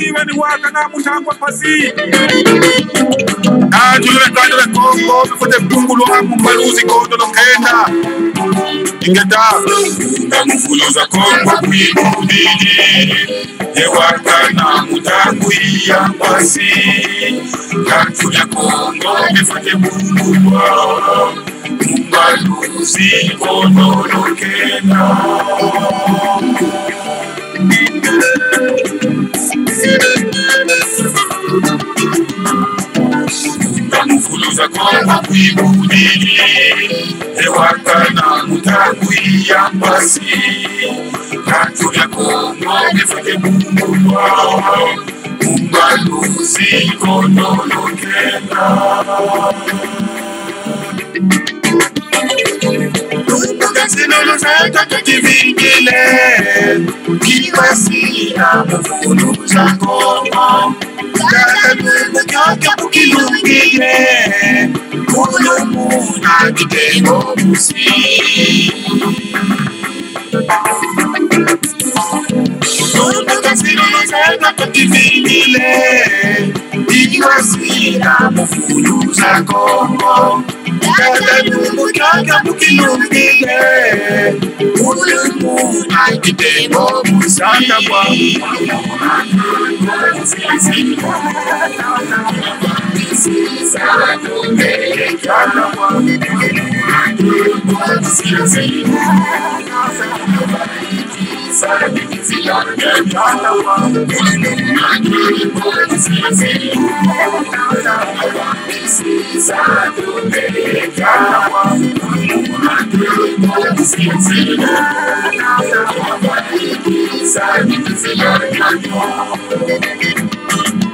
wiwe ni waka na mutangwa pasi najule kandele kongo mifute kungulu hamu mbaluzi kondo lokenda ingeda mufuluza kongo kuibudili yewaka na mutangwa ya pasi najule kongo mifute kungulu mbaluzi kondo lokenda mufuluza kongo kuibudili ewaka na mutangwa ya pasi natuya kongo mifate mungulwa mumbaluzi konolokenda Sinolo zaka tutivingile Kiwasila mufuluza kongo Kaka mungu kyoka mukilungile Kulo muna kitengo musi Sinolo zaka tutivingile Kiwasila mufuluza kongo Kaka mungu kyoka mukilungile Kulo muna kitengo musi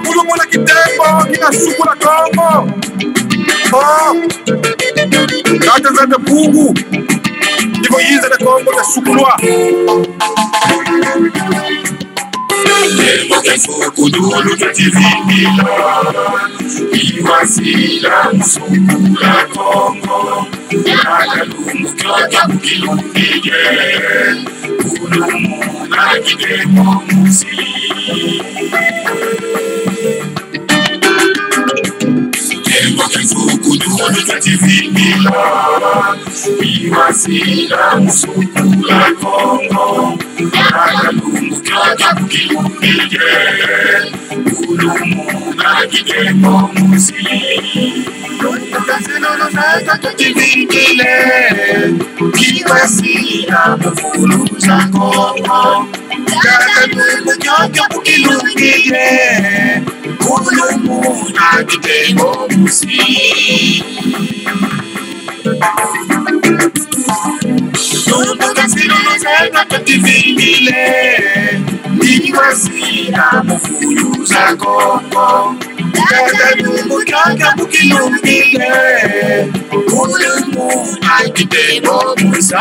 Pulo mula kitembo kina sukula kongo Kata zande pungu Nivo yize de kongo de sukulwa Tembo ke sukudulu tutivingila Iwasila musukula kongo Kata lungu kyoka mukilungile Kulumu na kidemo musi Tembo kesukudulu tutivingila Iwasila musukula kongo Kata lungu kyoka mukilungile Kulumu na kidemo musi Sinolo zaka tutivingile Kiwasila mufuluza kongo Kaka mungu kyoka mukilungile Kulo muna kitengo musi Sinolo zaka tutivingile Kiwasila mufuluza kongo Kaka mungu kyoka mukilungile Kulo muna kitengo musi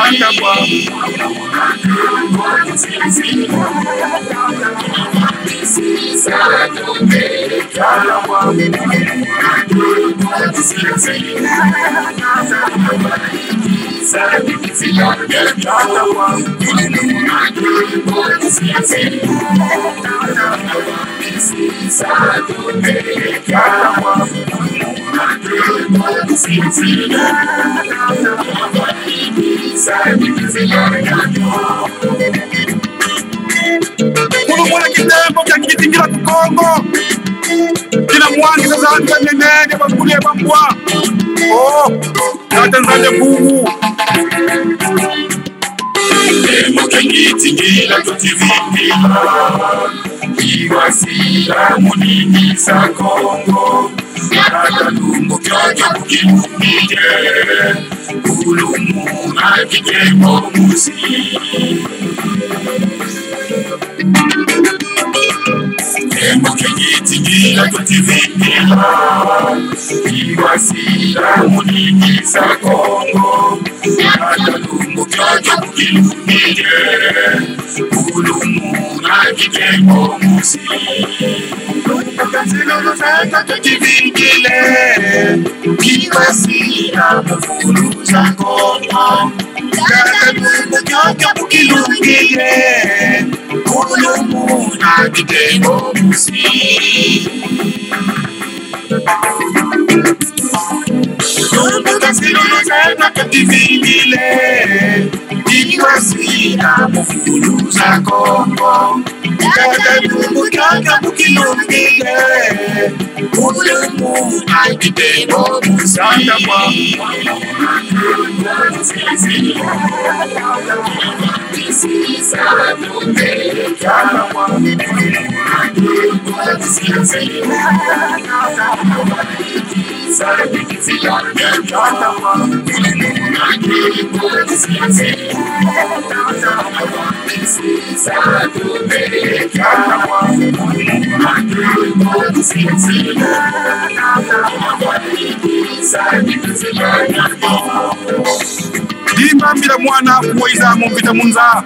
Kulo mula kitembo kya kitingira kukongo Kina mwangi sasa hanga nenene Bakulie bambwa Kata zande pungu Tembo kya kitingira tutivingila Iwasila muningisa kongo Kata lungu kyoka mukilungile Kulumu na kidemo musi Tembo kejitingira tutivingila Iwasila muningisa kongo Kata lungu kyoka mukilungile Kulumu na kidemo musi Sinolo zaka tutivingile Kiwasila mufuluza kongo Kaka mungu kyoka mukilungile Kulo muna Kidemo Musi. Kumbuka siku zetu tukivile, ikiwasina mufulu za Kongo. Dada kumbuka mukilumile, ulemu Kidemo Musi. Dimambira mwana kuwaiza mumpita munza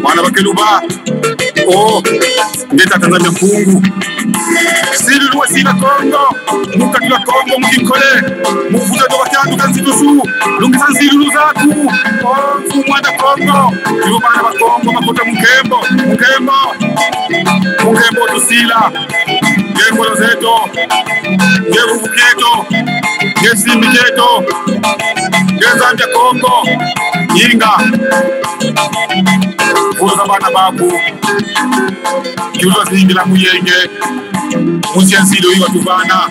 mwana bakeluba ndeta Tanzania kungu siri luwa sina Kongo mukatila Kongo mukikole mufuta do batandu kanzitusu lungisa siri luzaku mwana Kongo yo bana ba Kongo makota mukembo tusila ngembo lozeto ngebu buketo ngesimbi keto ngezambia Kongo yinga kuza bana baku kiuza zingira muyenge musiansilo iwa tuvana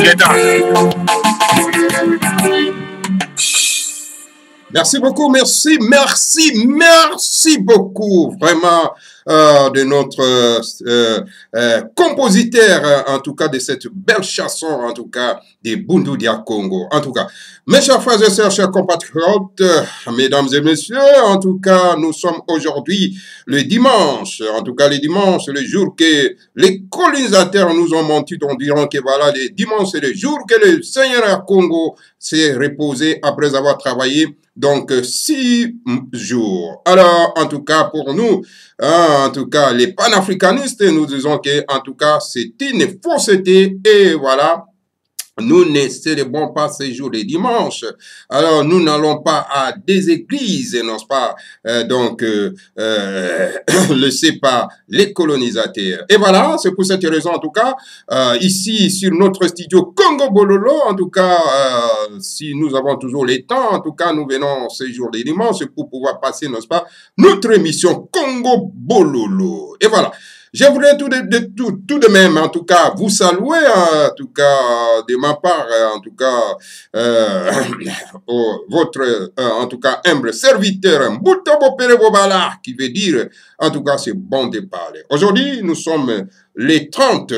leta. Merci beaucoup, merci beaucoup, vraiment, de notre compositeur, en tout cas, de cette belle chanson, en tout cas, des Bundu Dia Congo. En tout cas, mes chers frères et sœurs, chers compatriotes, mesdames et messieurs, en tout cas, nous sommes aujourd'hui le dimanche, en tout cas, le dimanche, le jour que les colonisateurs nous ont menti, en disant que voilà, le dimanche, c'est le jour que le Seigneur Congo s'est reposé après avoir travaillé. Donc, 6 jours. Alors, en tout cas, pour nous, en tout cas, les panafricanistes, nous disons que, en tout cas, c'est une fausseté et voilà. Nous ne célébrons pas ces jours de dimanche. Alors, nous n'allons pas à des églises, n'est-ce pas? Laissez pas les colonisateurs. Et voilà, c'est pour cette raison, en tout cas, ici, sur notre studio Congo Bololo, en tout cas, si nous avons toujours les temps, en tout cas, nous venons ces jours de dimanche pour pouvoir passer, n'est-ce pas, notre émission Congo Bololo. Et voilà. Je voudrais tout de même, en tout cas, vous saluer, en tout cas, de ma part, en tout cas, votre, en tout cas, humble serviteur, Mbutobo Perebobala, qui veut dire, en tout cas, c'est bon de parler. Aujourd'hui, nous sommes le 30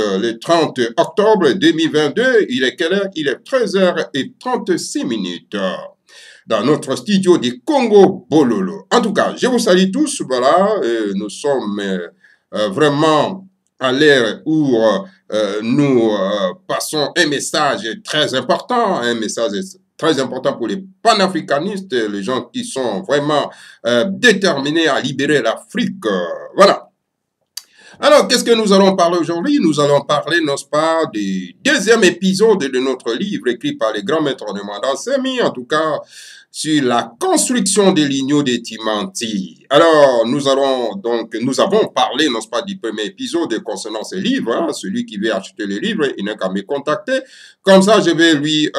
octobre 2022. Il est quelle heure? Il est 13h36. Dans notre studio de Congo Bololo. En tout cas, je vous salue tous, voilà, nous sommes vraiment à l'ère où nous passons un message très important, pour les panafricanistes, les gens qui sont vraiment déterminés à libérer l'Afrique. Voilà. Alors, qu'est-ce que nous allons parler aujourd'hui? Nous allons parler, n'est-ce pas, du deuxième épisode de notre livre écrit par les grands maîtres de Mandansemi, en tout cas, sur la construction des ligneaux de Timanti. Alors, nous avons parlé, n'est-ce pas, du premier épisode concernant ce livre. Hein, celui qui veut acheter le livre, il n'a qu'à me contacter. Comme ça, je vais lui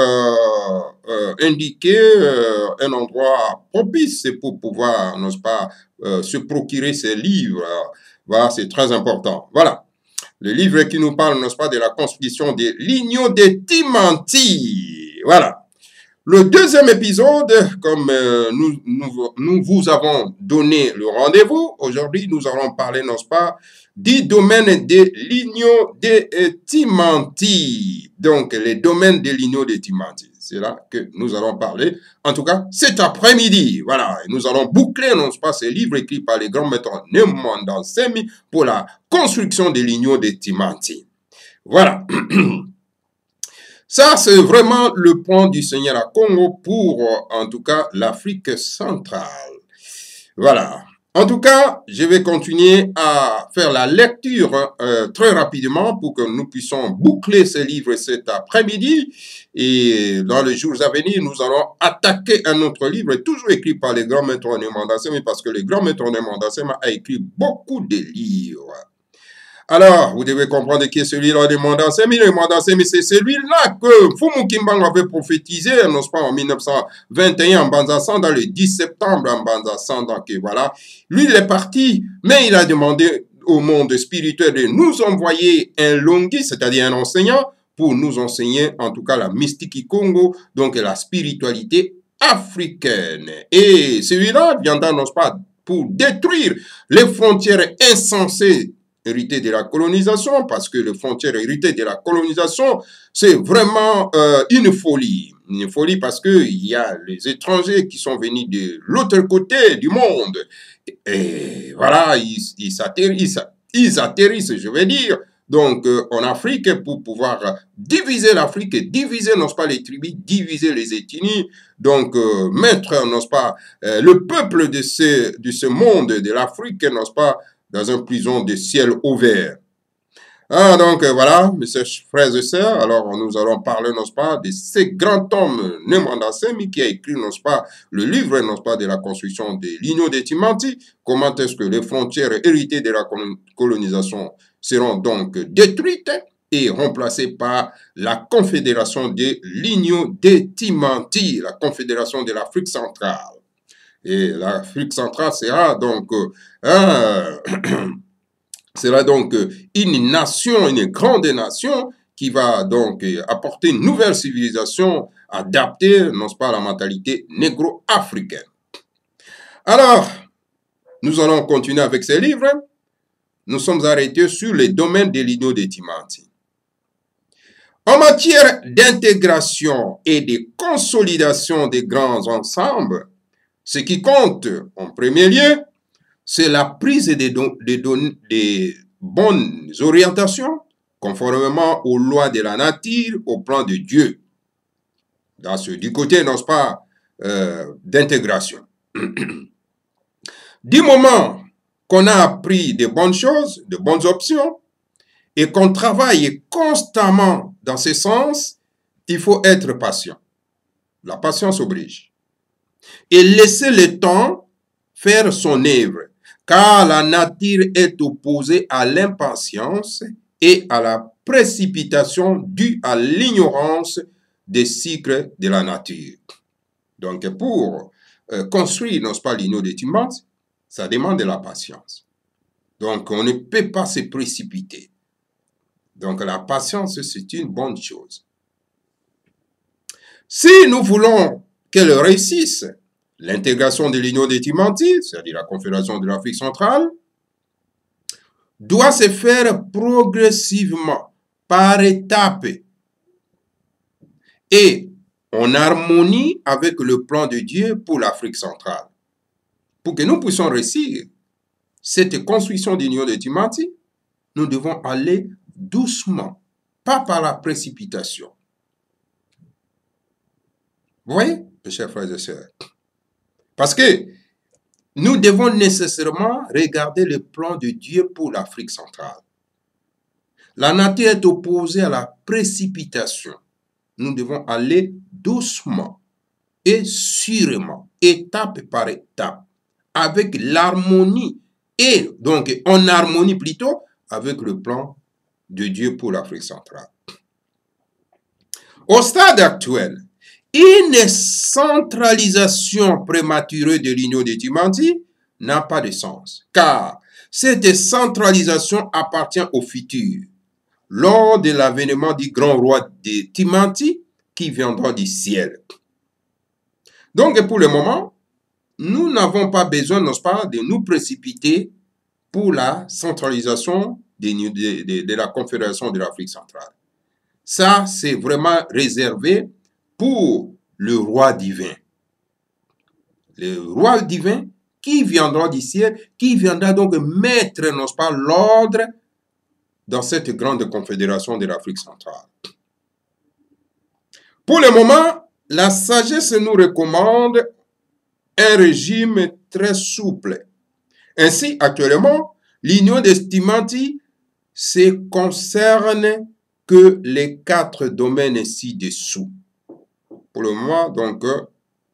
indiquer un endroit propice pour pouvoir, n'est-ce pas, se procurer ces livres. Voilà, c'est très important. Voilà. Le livre qui nous parle, n'est-ce pas, de la construction des ligneaux de Timanti. Voilà. Le deuxième épisode, comme nous vous avons donné le rendez-vous, aujourd'hui nous allons parler, n'est-ce pas, du domaine des ligneaux de Timanti. Donc, les domaines des ligneaux de Timanti. C'est là que nous allons parler, en tout cas, cet après-midi. Voilà, et nous allons boucler, n'est-ce pas, ces livres écrits par les grands maîtres Mandansemi pour la construction des ligneaux de Timanti. Voilà. Ça, c'est vraiment le point du Seigneur à Congo pour, en tout cas, l'Afrique centrale. Voilà. En tout cas, je vais continuer à faire la lecture très rapidement pour que nous puissions boucler ce livre cet après-midi. Et dans les jours à venir, nous allons attaquer un autre livre, toujours écrit par les grands maîtres en Mandassem, parce que le grand maître en Mandassem a écrit beaucoup de livres. Alors, vous devez comprendre qui est celui-là de Mandassem. Le Mandassem, c'est celui-là que Fumu Kimbang avait prophétisé, n'est-ce pas, en 1921 en Banzassan, dans le 10 septembre en Banzassan. Donc, voilà. Lui, il est parti, mais il a demandé au monde spirituel de nous envoyer un longi, c'est-à-dire un enseignant, pour nous enseigner, en tout cas, la mystique Congo, donc la spiritualité africaine. Et celui-là viendra, n'est-ce pas, pour détruire les frontières insensées héritées de la colonisation, parce que les frontières héritées de la colonisation, c'est vraiment une folie. Une folie parce qu'il y a les étrangers qui sont venus de l'autre côté du monde. Et voilà, ils atterrissent, je vais dire, donc en Afrique pour pouvoir diviser l'Afrique, diviser, n'est-ce pas, les tribus, diviser les ethnies, donc mettre, n'est-ce pas, le peuple de ce monde, de l'Afrique, n'est-ce pas, dans une prison de ciel ouvert. Ah, donc voilà, mes frères et sœurs, alors nous allons parler, n'est-ce pas, de ce grand homme Nemandassem qui a écrit, n'est-ce pas, le livre, n'est-ce pas, de la construction de l'Union de Timanti, comment est-ce que les frontières héritées de la colonisation seront donc détruites et remplacées par la Confédération de l'Union de Timanti, la Confédération de l'Afrique centrale. Et l'Afrique centrale sera donc une nation, une grande nation qui va donc apporter une nouvelle civilisation adaptée, n'est-ce pas, à la mentalité négro-africaine. Alors, nous allons continuer avec ces livres. Nous sommes arrêtés sur les domaines de l'Union de Timanti. En matière d'intégration et de consolidation des grands ensembles, ce qui compte en premier lieu, c'est la prise des bonnes orientations conformément aux lois de la nature, au plan de Dieu. Du côté, n'est-ce pas, d'intégration. Du moment qu'on a appris de bonnes choses, de bonnes options, et qu'on travaille constamment dans ce sens, il faut être patient. La patience oblige. Et laisser le temps faire son œuvre, car la nature est opposée à l'impatience et à la précipitation due à l'ignorance des cycles de la nature. Donc, pour construire, n'est-ce pas, l'Union de Timanti, ça demande de la patience. Donc, on ne peut pas se précipiter. Donc, la patience, c'est une bonne chose. Si nous voulons qu'elle réussisse, l'intégration de l'Union de Timanti, c'est-à-dire la Confédération de l'Afrique centrale, doit se faire progressivement, par étapes, et en harmonie avec le plan de Dieu pour l'Afrique centrale. Pour que nous puissions réussir cette construction d'Union de Timanti, nous devons aller doucement, pas par la précipitation. Vous voyez, mes chers frères et sœurs? Parce que nous devons nécessairement regarder le plan de Dieu pour l'Afrique centrale. La nature est opposée à la précipitation. Nous devons aller doucement et sûrement, étape par étape, avec l'harmonie, et donc en harmonie plutôt avec le plan de Dieu pour l'Afrique centrale. Au stade actuel, une centralisation prématurée de l'Union de Timanti n'a pas de sens, car cette centralisation appartient au futur, lors de l'avènement du grand roi de Timanti qui viendra du ciel. Donc, pour le moment, nous n'avons pas besoin, n'est-ce pas, de nous précipiter pour la centralisation de la Confédération de l'Afrique centrale. Ça, c'est vraiment réservé pour le roi divin. Le roi divin qui viendra du ciel, qui viendra donc mettre, n'est-ce pas, l'ordre dans cette grande confédération de l'Afrique centrale. Pour le moment, la sagesse nous recommande un régime très souple, Ainsi, actuellement, l'Union des Timanti se concerne que les 4 domaines ci-dessous. Pour le moment, donc,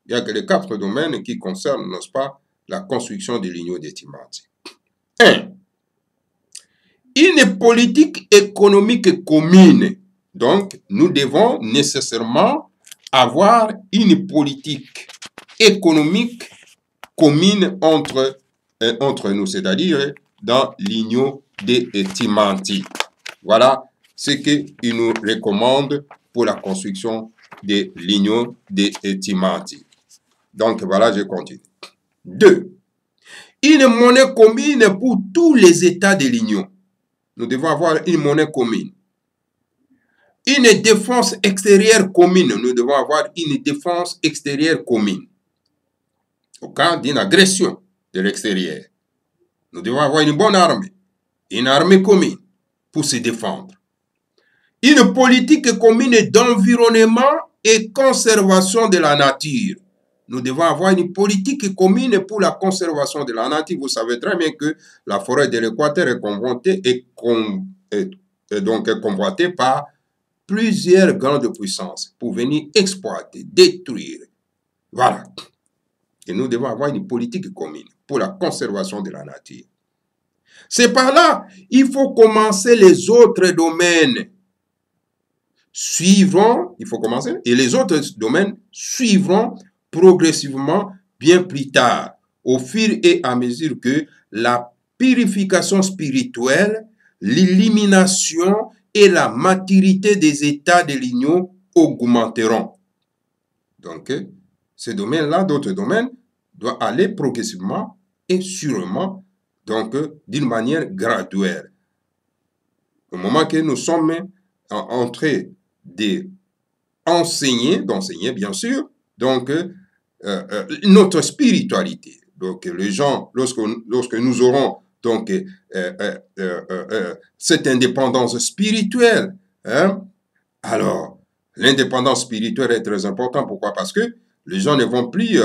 il n'y a que les 4 domaines qui concernent, n'est-ce pas, la construction de l'Union des Timanti. 1. Une politique économique commune. Donc, nous devons nécessairement avoir une politique économique commune entre nous, c'est-à-dire dans l'Union des Timanti. Voilà ce qu'il nous recommande pour la construction de l'Union des Timanti. Donc, voilà, je continue. 2. Une monnaie commune pour tous les États de l'Union. Nous devons avoir une monnaie commune. Une défense extérieure commune. Nous devons avoir une défense extérieure commune. Au cas d'une agression de l'extérieur, nous devons avoir une bonne armée. Une armée commune pour se défendre. Une politique commune d'environnement et conservation de la nature. Nous devons avoir une politique commune pour la conservation de la nature. Vous savez très bien que la forêt de l'Équateur est convoitée par plusieurs grandes puissances pour venir exploiter, détruire. Voilà. Et nous devons avoir une politique commune pour la conservation de la nature. C'est par là, il faut commencer les autres domaines. Il faut commencer, et les autres domaines suivront progressivement bien plus tard, au fur et à mesure que la purification spirituelle, l'élimination et la maturité des états de l'union augmenteront. Donc, ces domaines-là, d'autres domaines, doivent aller progressivement et sûrement, donc d'une manière graduelle. Au moment que nous sommes en train d'enseigner bien sûr, donc notre spiritualité. Donc les gens, lorsque nous aurons donc cette indépendance spirituelle, hein, alors l'indépendance spirituelle est très importante. Pourquoi? Parce que les gens ne vont plus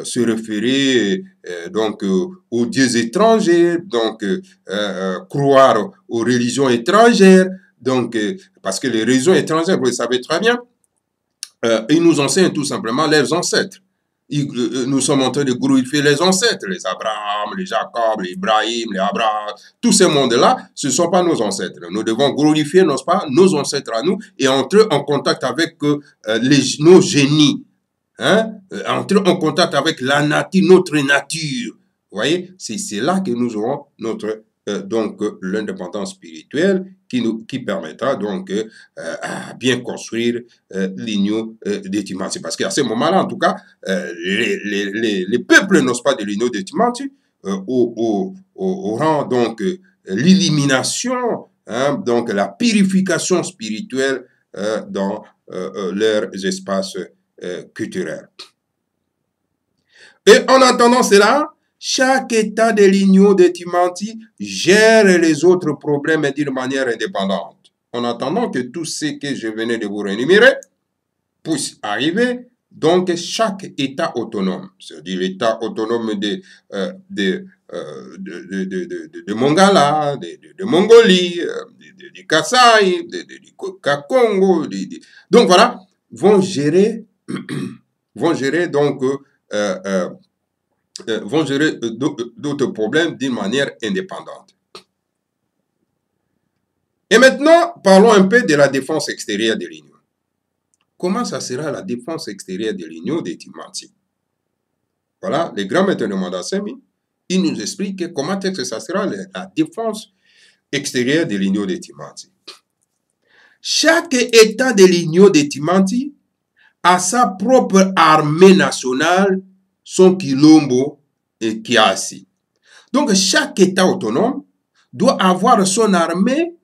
se référer donc aux dieux étrangers, donc croire aux religions étrangères, donc parce que les religions étrangères, vous le savez très bien, ils nous enseignent tout simplement leurs ancêtres. Nous sommes en train de glorifier les ancêtres, les Abraham, les Jacob, les Ibrahim, les Abraham, tous ces mondes-là, ce ne sont pas nos ancêtres. Nous devons glorifier, n'est-ce pas, nos ancêtres à nous et entrer en contact avec nos génies. Hein? Entrer en contact avec la nature, notre nature. Vous voyez, c'est là que nous aurons notre donc l'indépendance spirituelle qui permettra donc à bien construire l'union des Timanti. Parce qu'à ce moment-là, en tout cas, les peuples, n'est-ce pas, de l'union des Timanti auront donc l'élimination, hein, donc la purification spirituelle dans leurs espaces culturels. Et en attendant cela, chaque État de l'Union des Timanti gère les autres problèmes d'une manière indépendante. En attendant que tout ce que je venais de vous rémunérer puisse arriver, donc chaque État autonome, c'est-à-dire l'État autonome de Mongala, de Mongolie, du Kasaï, du Kakongo, donc voilà, vont gérer donc vont gérer d'autres problèmes d'une manière indépendante. Et maintenant, parlons un peu de la défense extérieure de l'Union. Comment ça sera la défense extérieure de l'Union des Timanti? Voilà, les grands maîtres de Mandassemi, ils nous expliquent comment est-ce que ça sera la défense extérieure de l'Union des Timanti. Chaque État de l'Union des Timanti a sa propre armée nationale, son Quilombo et Kiasi. Donc, chaque État autonome doit avoir son armée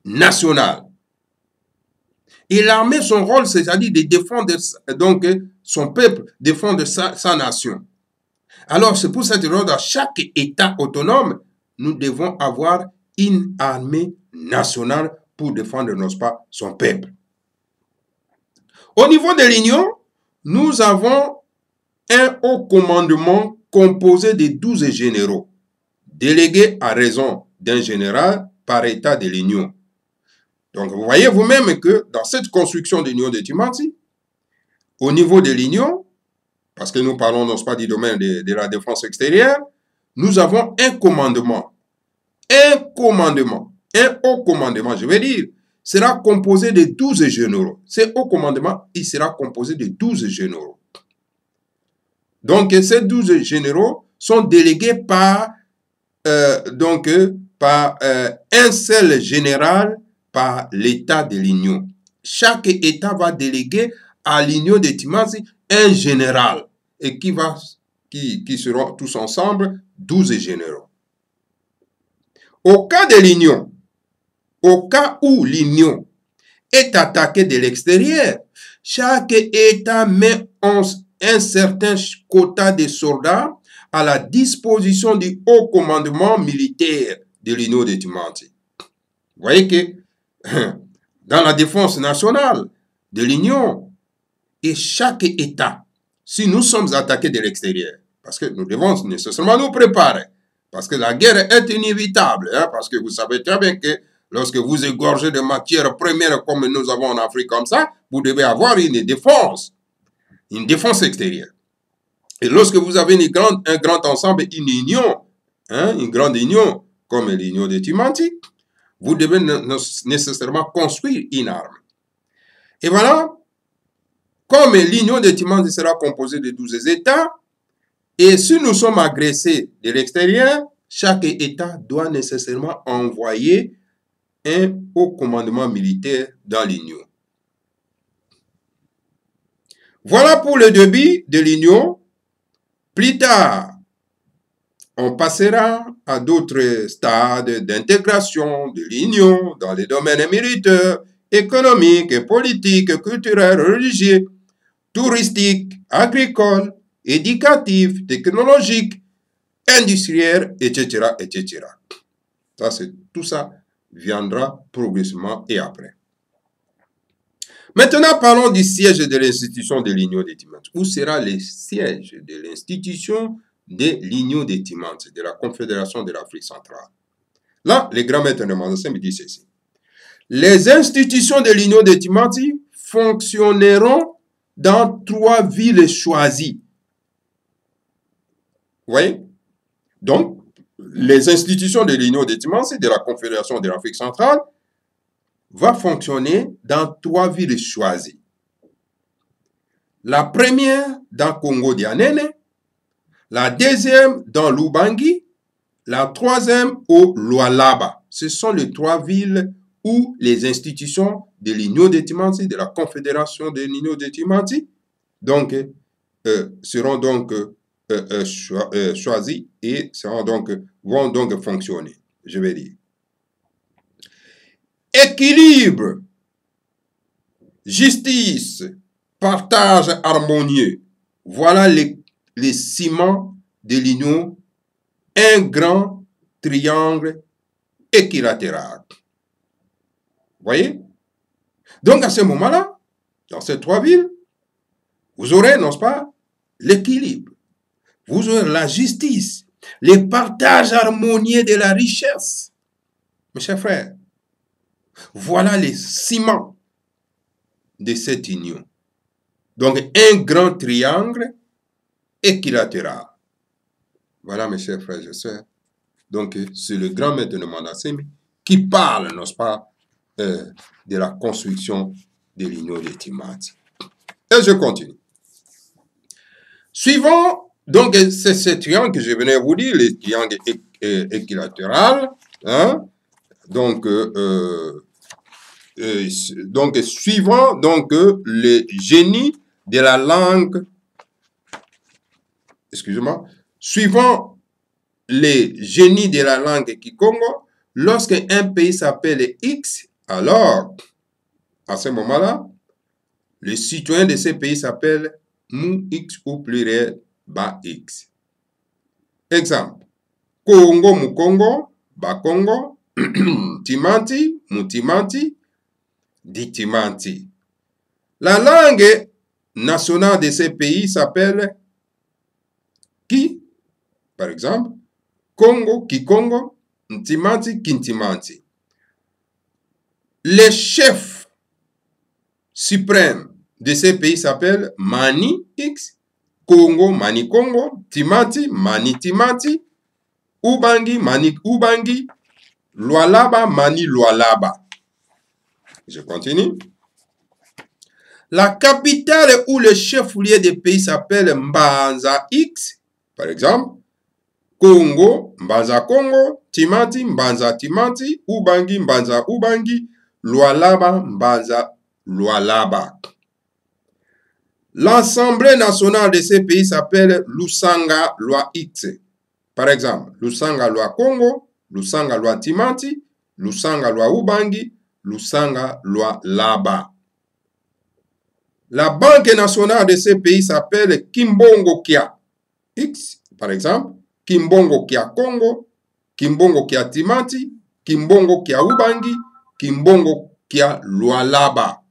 nationale. Et l'armée, son rôle, c'est-à-dire de défendre donc, son peuple, défendre sa nation. Alors, c'est pour cette raison, dans chaque État autonome, nous devons avoir une armée nationale pour défendre, n'est-ce pas, son peuple. Au niveau de l'Union, nous avons un haut commandement composé de 12 généraux, délégués à raison d'un général par État de l'Union. Donc, vous voyez vous-même que dans cette construction de l'Union de Timanti, au niveau de l'Union, parce que nous parlons, non pas, du domaine de la défense extérieure, nous avons un commandement. Un commandement, un haut commandement, je vais dire, sera composé de 12 généraux. Ce haut commandement, il sera composé de 12 généraux. Donc, ces 12 généraux sont délégués par, un seul général par l'État de l'Union. Chaque État va déléguer à l'Union de Timanti un général et qui seront tous ensemble 12 généraux. Au cas de l'Union, au cas où l'Union est attaquée de l'extérieur, chaque État met un certain quota de soldats à la disposition du haut commandement militaire de l'Union de Timanti. Vous voyez que dans la défense nationale de l'Union, et chaque État, si nous sommes attaqués de l'extérieur, parce que nous devons nécessairement nous préparer, parce que la guerre est inévitable, parce que vous savez très bien que lorsque vous égorgez de matières premières comme nous avons en Afrique comme ça, vous devez avoir une défense extérieure. Et lorsque vous avez un grand ensemble, une union, une grande union, comme l'union de Timanti, vous devez nécessairement construire une arme. Et voilà, comme l'union de Timanti sera composée de 12 États, et si nous sommes agressés de l'extérieur, chaque État doit nécessairement envoyer un haut commandement militaire dans l'union. Voilà pour le début de l'union. Plus tard, on passera à d'autres stades d'intégration de l'union dans les domaines militaires, économiques, politiques, culturels, religieux, touristiques, agricoles, éducatifs, technologiques, industriels, etc., etc. Tout ça viendra progressivement et après. Maintenant, parlons du siège de l'institution de l'Union de Timanti. Où sera le siège de l'institution de l'Union de Timanti, de la Confédération de l'Afrique centrale? Là, les grands maîtres de Mandassé me disent ceci. Les institutions de l'Union de Timanti fonctionneront dans 3 villes choisies. Vous voyez? Donc, les institutions de l'Union de Timanti, de la Confédération de l'Afrique centrale, va fonctionner dans 3 villes choisies. La première dans Congo-Dianene, la deuxième dans Lubangui, la troisième au Lualaba. Ce sont les 3 villes où les institutions de l'Union de Timanti, de la Confédération de l'Union de Timanti, seront donc choisies et vont donc fonctionner, je vais dire. Équilibre, justice, partage harmonieux. Voilà les ciments de l'union, un grand triangle équilatéral. Vous voyez? Donc à ce moment-là, dans ces 3 villes, vous aurez, n'est-ce pas, l'équilibre. Vous aurez la justice, le partage harmonieux de la richesse. Mes chers frères, voilà les ciments de cette union. Donc, un grand triangle équilatéral. Voilà, mes chers frères et sœurs. Donc, c'est le grand maître de Mandassé qui parle, n'est-ce pas, de la construction de l'union de Timanti. Et je continue. Suivant, donc, c'est ce triangle que je venais vous dire, le triangle équilatéral, hein, donc, suivant donc le génie de la langue, excusez-moi, suivant les génies de la langue Kikongo, lorsqu'un pays s'appelle X, alors, à ce moment-là, le citoyen de ce pays s'appelle Mu X ou pluriel Ba X. Exemple, Congo Mukongo, Ba Congo, Timanti, Mutimanti, Ditimanti. La langue nationale de ces pays s'appelle qui? Par exemple, Congo, Kikongo, Ntimanti, Kintimanti. Les chefs suprêmes de ces pays s'appellent Mani X, Congo, Mani Congo, Timanti, Mani Timanti, Ubangi, Mani Ubangi, Lualaba, Mani Lualaba. Je continue. La capitale ou le chef-lieu des pays s'appelle Mbanza X, par exemple, Congo, Mbanza Congo, Timanti, Mbanza Timanti, Ubangi, Mbanza Ubangi, Lualaba, Mbanza Lualaba. L'Assemblée nationale de ces pays s'appelle Lusanga Loi X. Par exemple, Lusanga Loi Congo, Lusanga Loi Timanti, Lusanga Loi Ubangi, Lusanga Loi Laba. La Banque nationale de ces pays s'appelle Kimbongo Kia X, par exemple, Kimbongo Kia Congo, Kimbongo Kia Timanti, Kimbongo Kia Ubangi, Kimbongo Kia Lualaba.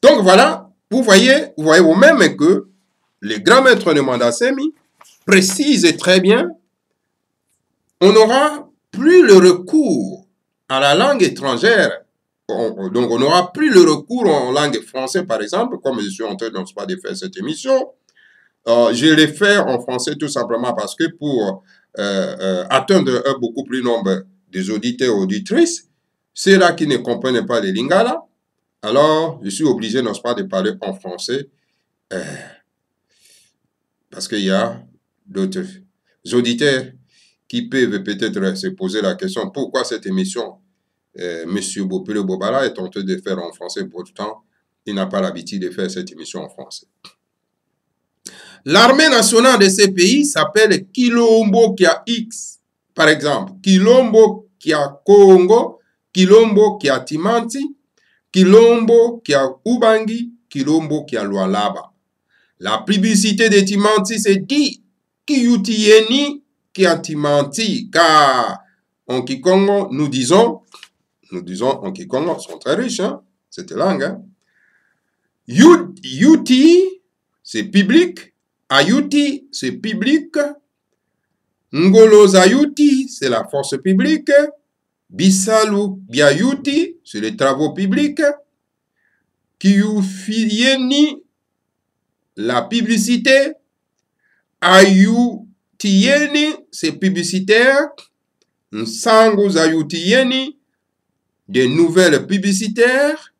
Donc voilà, vous voyez vous-même que le grand maître de Mandasemi précise très bien, on n'aura plus le recours à la langue étrangère. Donc, on n'aura plus le recours en langue française, par exemple, comme je suis en train de faire cette émission. Je l'ai fait en français tout simplement parce que pour atteindre un beaucoup plus nombre des auditeurs et auditrices, ceux-là qui ne comprennent pas les lingala, alors je suis obligé, n'est-ce pas, de parler en français parce qu'il y a d'autres auditeurs qui peuvent peut-être se poser la question pourquoi cette émission Monsieur Bopele Bobala est en train de faire en français, pourtant il n'a pas l'habitude de faire cette émission en français. L'armée nationale de ces pays s'appelle Kilombo Kia X. Par exemple, Kilombo Kia Congo, Kilombo Kia Timanti, Kilombo Kia Ubangi, Kilombo Kia Lualaba. La publicité de Timanti c'est dit Kiyutieni Kia Timanti, car en Kikongo, nous disons en Kikongo, sont très riches, hein, cette langue. Hein. Yuti, c'est public. Ayuti, c'est public. Ngolo Zayuti, c'est la force publique. Bisalu Biayuti, c'est les travaux publics. Kiyufieni, la publicité. Ayutieni, c'est publicitaire. Nsangu Zayutieni, des nouvelles publicitaires.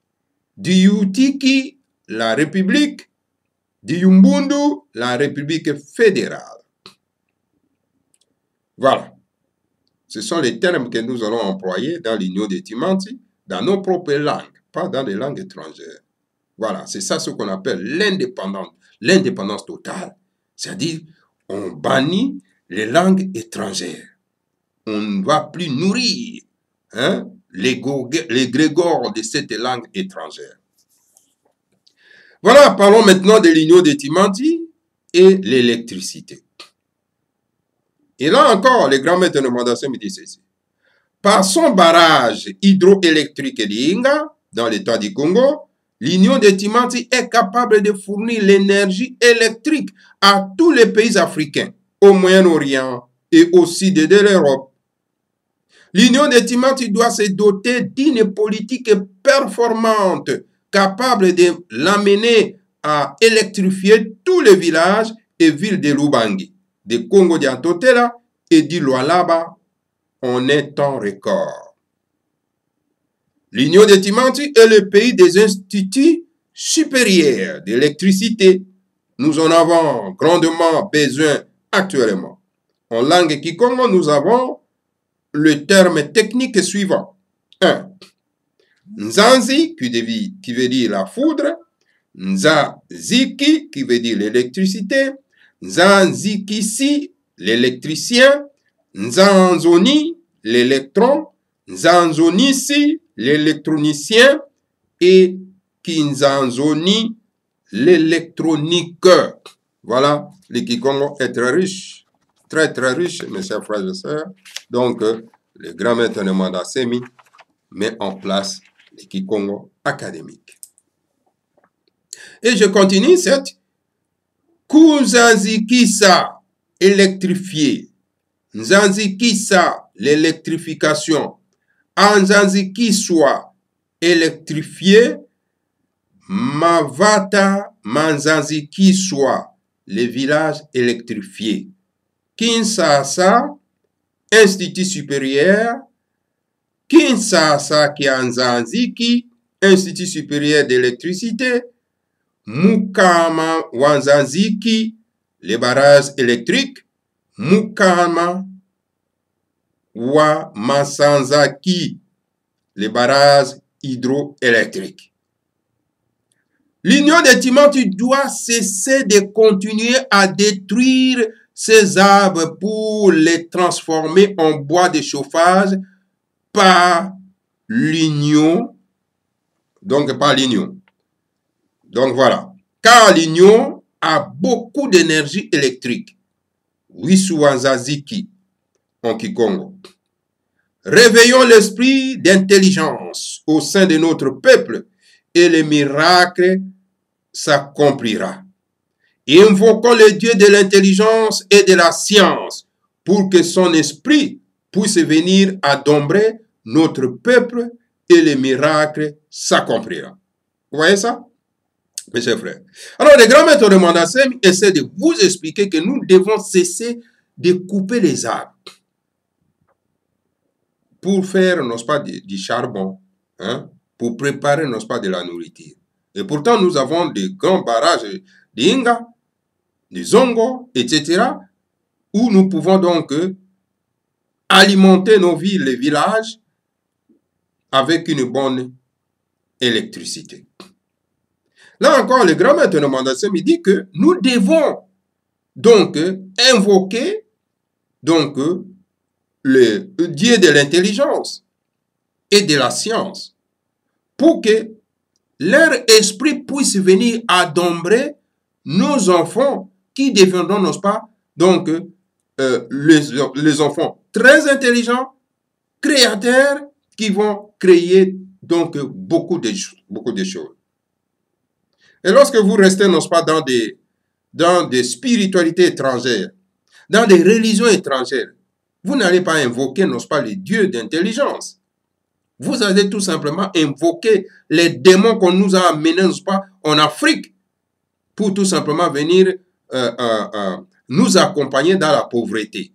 Diyutiki, la République. Diyumbundu, la République fédérale. Voilà. Ce sont les termes que nous allons employer dans l'Union de Timanti, dans nos propres langues, pas dans les langues étrangères. Voilà, c'est ça ce qu'on appelle l'indépendance totale. C'est-à-dire, on bannit les langues étrangères. On ne va plus nourrir les grégores de cette langue étrangère. Voilà, parlons maintenant de l'Union de Timanti et l'électricité. Et là encore, le grand maître de Mandasemi me dit ceci. Par son barrage hydroélectrique d'Inga, dans l'état du Congo, l'Union de Timanti est capable de fournir l'énergie électrique à tous les pays africains, au Moyen-Orient et au sud de l'Europe. L'Union de Timanti doit se doter d'une politique performante, capable de l'amener à électrifier tous les villages et villes de l'Ubangi, de Congo d'Antotela et du Lualaba en un temps record. L'Union de Timanti est le pays des instituts supérieurs d'électricité. Nous en avons grandement besoin actuellement. En langue Kikongo, nous avons le terme technique suivant. 1. Nzanzi, qui veut dire la foudre. Nzaziki, qui veut dire l'électricité. Nzanzikisi, l'électricien. Nzanzoni, l'électron. Nzanzonisi, l'électronicien. Et Kinzanzoni, l'électronique. Voilà, le Kikongo est très riche. Très, très riche, mes chers frères et sœurs. Donc, le grand maître de Mandasemi met en place le Kikongo académique. Et je continue cette Kuzazikisa, électrifié. Nzanzi Kisa, l'électrification. Nzanzi qui soit électrifié. Mavata Manzanzi qui soit les villages électrifiés. Kinsasa, Institut supérieur. Kinsasa Kianzanziki, Institut supérieur d'électricité. Mukama Wanzanziki, les barrages électriques. Mukama Wa Masanzaki, les barrages hydroélectriques. L'Union des Timanti doit cesser de continuer à détruire ces arbres pour les transformer en bois de chauffage par l'Union. Donc, par l'Union. Donc, voilà. Car l'Union a beaucoup d'énergie électrique. Wisuanzaziki, en Kikongo. Réveillons l'esprit d'intelligence au sein de notre peuple et le miracle s'accomplira. Invoquons le Dieu de l'intelligence et de la science pour que son esprit puisse venir adombrer notre peuple et le miracle s'accomplira. Vous voyez ça, mes chers frères? Alors, les grands maîtres de Mandassem essaient de vous expliquer que nous devons cesser de couper les arbres pour faire, n'est-ce pas, du charbon, hein, pour préparer, n'est-ce pas, de la nourriture. Et pourtant, nous avons des grands barrages d'Inga, de Zongo, etc., où nous pouvons donc alimenter nos villes, les villages, avec une bonne électricité. Là encore, le grand maître de Mandassem dit que nous devons donc invoquer donc le Dieu de l'intelligence et de la science pour que leur esprit puisse venir adombrer nos enfants qui deviendront, n'est-ce pas, donc les enfants très intelligents, créateurs, qui vont créer donc beaucoup de choses. Et lorsque vous restez, n'est-ce pas, dans des spiritualités étrangères, dans des religions étrangères, vous n'allez pas invoquer, n'est-ce pas, les dieux d'intelligence. Vous allez tout simplement invoquer les démons qu'on nous a amenés, n'est-ce pas, en Afrique, pour tout simplement venir nous accompagner dans la pauvreté.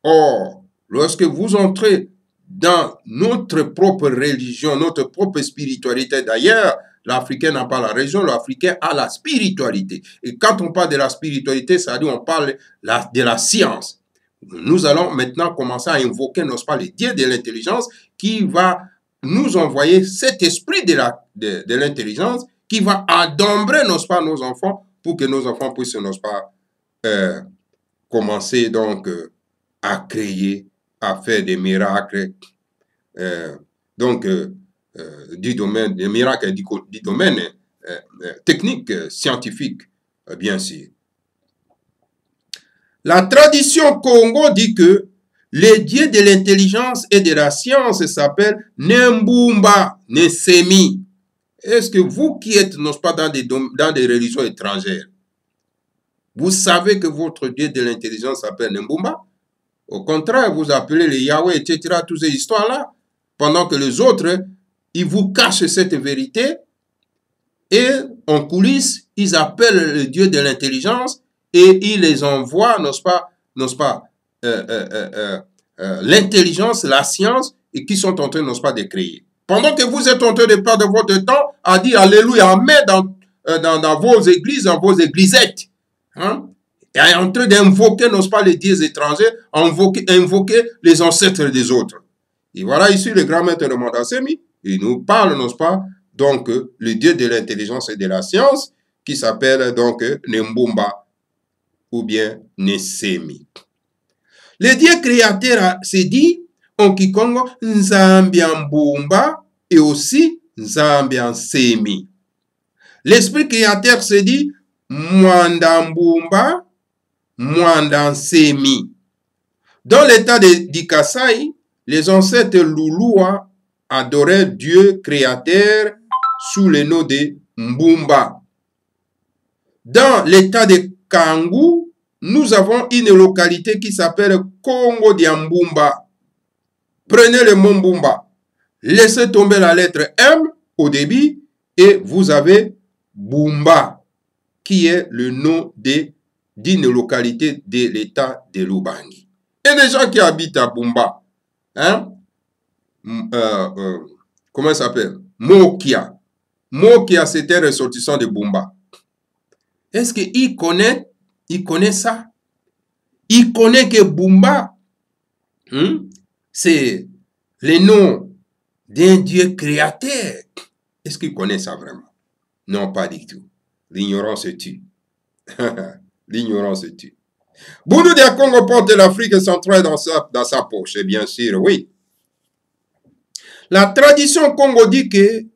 Or, lorsque vous entrez dans notre propre religion, notre propre spiritualité, d'ailleurs, l'Africain n'a pas la religion, l'Africain a la spiritualité. Et quand on parle de la spiritualité, ça veut dire on parle de la science. Nous allons maintenant commencer à invoquer, n'est-ce pas, le Dieu de l'intelligence qui va nous envoyer cet esprit de l'intelligence qui va adombrer, n'est-ce pas, nos enfants pour que nos enfants puissent, n'est-ce pas, commencer donc à créer, à faire des miracles, du domaine, des miracles du domaine technique, scientifique, bien sûr. La tradition Congo dit que le dieu de l'intelligence et de la science s'appelle Nembumba Nsemi. Est-ce que vous qui êtes, n'est-ce pas, dans des religions étrangères, vous savez que votre dieu de l'intelligence s'appelle Nembumba? Au contraire, vous appelez les Yahweh, etc., toutes ces histoires-là, pendant que les autres, ils vous cachent cette vérité et en coulisses, ils appellent le Dieu de l'intelligence et ils les envoient, n'est-ce pas, l'intelligence, la science, et qui sont en train, n'est-ce pas, de créer. Pendant que vous êtes en train de perdre votre temps à dire Alléluia, Amen dans vos églises, dans vos églisettes, hein? Et en train d'invoquer, n'est-ce pas, les dieux étrangers, invoquer les ancêtres des autres. Et voilà ici le grand maître de Mandassemi, il nous parle, n'est-ce pas, donc le dieu de l'intelligence et de la science, qui s'appelle donc Nembumba ou bien Nsemi. Le dieu créateur s'est dit en Kikongo Nzambiambumba et aussi Nzambiansemi. L'esprit créateur s'est dit Mwandambumba, Mwandansemi. Dans l'état du Kasai, les ancêtres Loulua adoraient Dieu créateur sous le nom de Mbumba. Dans l'état de Kangu, nous avons une localité qui s'appelle Congo Diambumba. Prenez le mot Mbumba, laissez tomber la lettre M au début et vous avez Bumba, qui est le nom d'une localité de l'état de l'Ubangi. Et les gens qui habitent à Bumba, hein, comment ça s'appelle? Mokia. Mokia, c'était un ressortissant de Bumba. Est-ce qu'il connaît ça? Il connaît que Bumba, c'est le nom d'un Dieu créateur. Est-ce qu'il connaît ça vraiment? Non, pas du tout. L'ignorance tue. L'ignorance tue. Boundou Dia Congo porte l'Afrique centrale dans sa poche, et bien sûr, oui. La tradition Congo dit que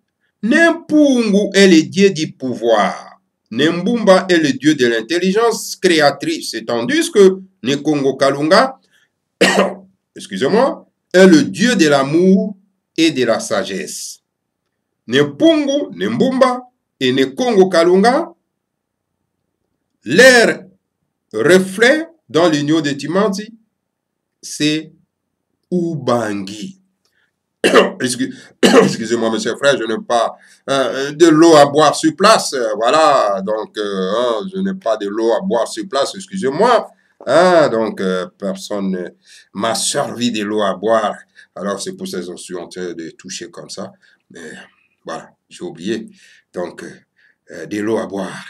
Nempungu est le dieu du pouvoir. Nembumba est le dieu de l'intelligence créatrice. Tandis que Nekongo Kalunga, excusez-moi, est le dieu de l'amour et de la sagesse. Nempungu, Nembumba et Nekongo Kalunga, leur reflet dans l'union de Timanti, c'est Ubangi. Excusez-moi, mes chers frères, je n'ai pas de l'eau à boire sur place. Voilà, donc je n'ai pas de l'eau à boire sur place, excusez-moi. Donc, personne ne m'a servi de l'eau à boire. Alors, c'est pour ça que je suis en train de toucher comme ça. Mais voilà, j'ai oublié. Donc, de l'eau à boire.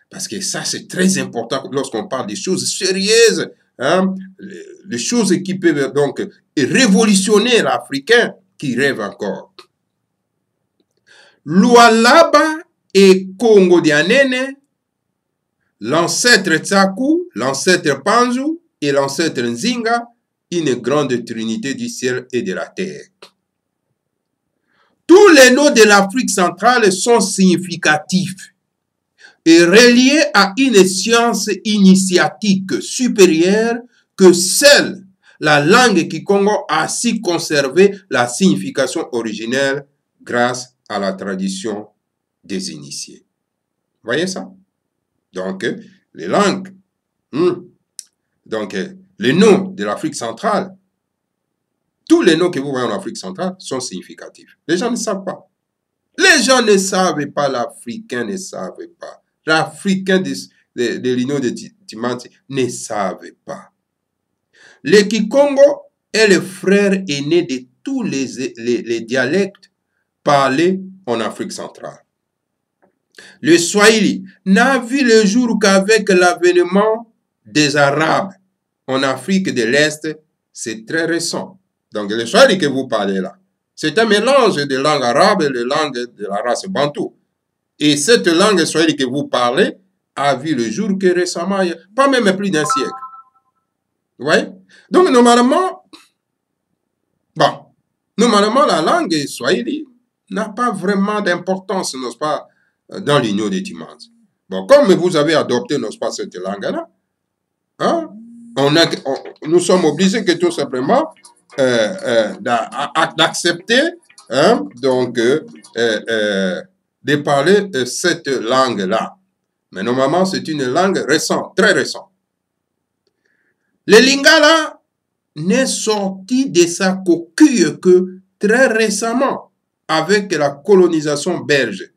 Parce que ça, c'est très important lorsqu'on parle des choses sérieuses. Les choses qui peuvent donc révolutionner l'Africain qui rêve encore. Lualaba et Congo Dianene, l'ancêtre Tsaku, l'ancêtre Panzu et l'ancêtre Nzinga, une grande trinité du ciel et de la terre. Tous les noms de l'Afrique centrale sont significatifs et reliés à une science initiatique supérieure que seule la langue Kikongo a si conservé la signification originelle grâce à la tradition des initiés. Voyez ça? Donc, les langues, donc les noms de l'Afrique centrale, tous les noms que vous voyez en Afrique centrale sont significatifs. Les gens ne savent pas. Les gens ne savent pas, l'Africain ne savent pas. L'Africain de l'union de Timanti ne savent pas. Le Kikongo est le frère aîné de tous les dialectes parlés en Afrique centrale. Le Swahili n'a vu le jour qu'avec l'avènement des Arabes en Afrique de l'Est, c'est très récent. Donc le Swahili que vous parlez là, c'est un mélange de langues arabes et de langues de la race bantou. Et cette langue Swahili que vous parlez a vu le jour que récemment, pas même plus d'un siècle. Vous voyez? Donc, normalement, la langue Swahili n'a pas vraiment d'importance, n'est-ce pas, dans l'union des Timanti. Bon, comme vous avez adopté, n'est-ce pas, cette langue-là, nous sommes obligés que tout simplement d'accepter, donc, de parler cette langue-là. Mais normalement, c'est une langue récente, très récente. Le Lingala n'est sorti de sa coquille que très récemment avec la colonisation belge,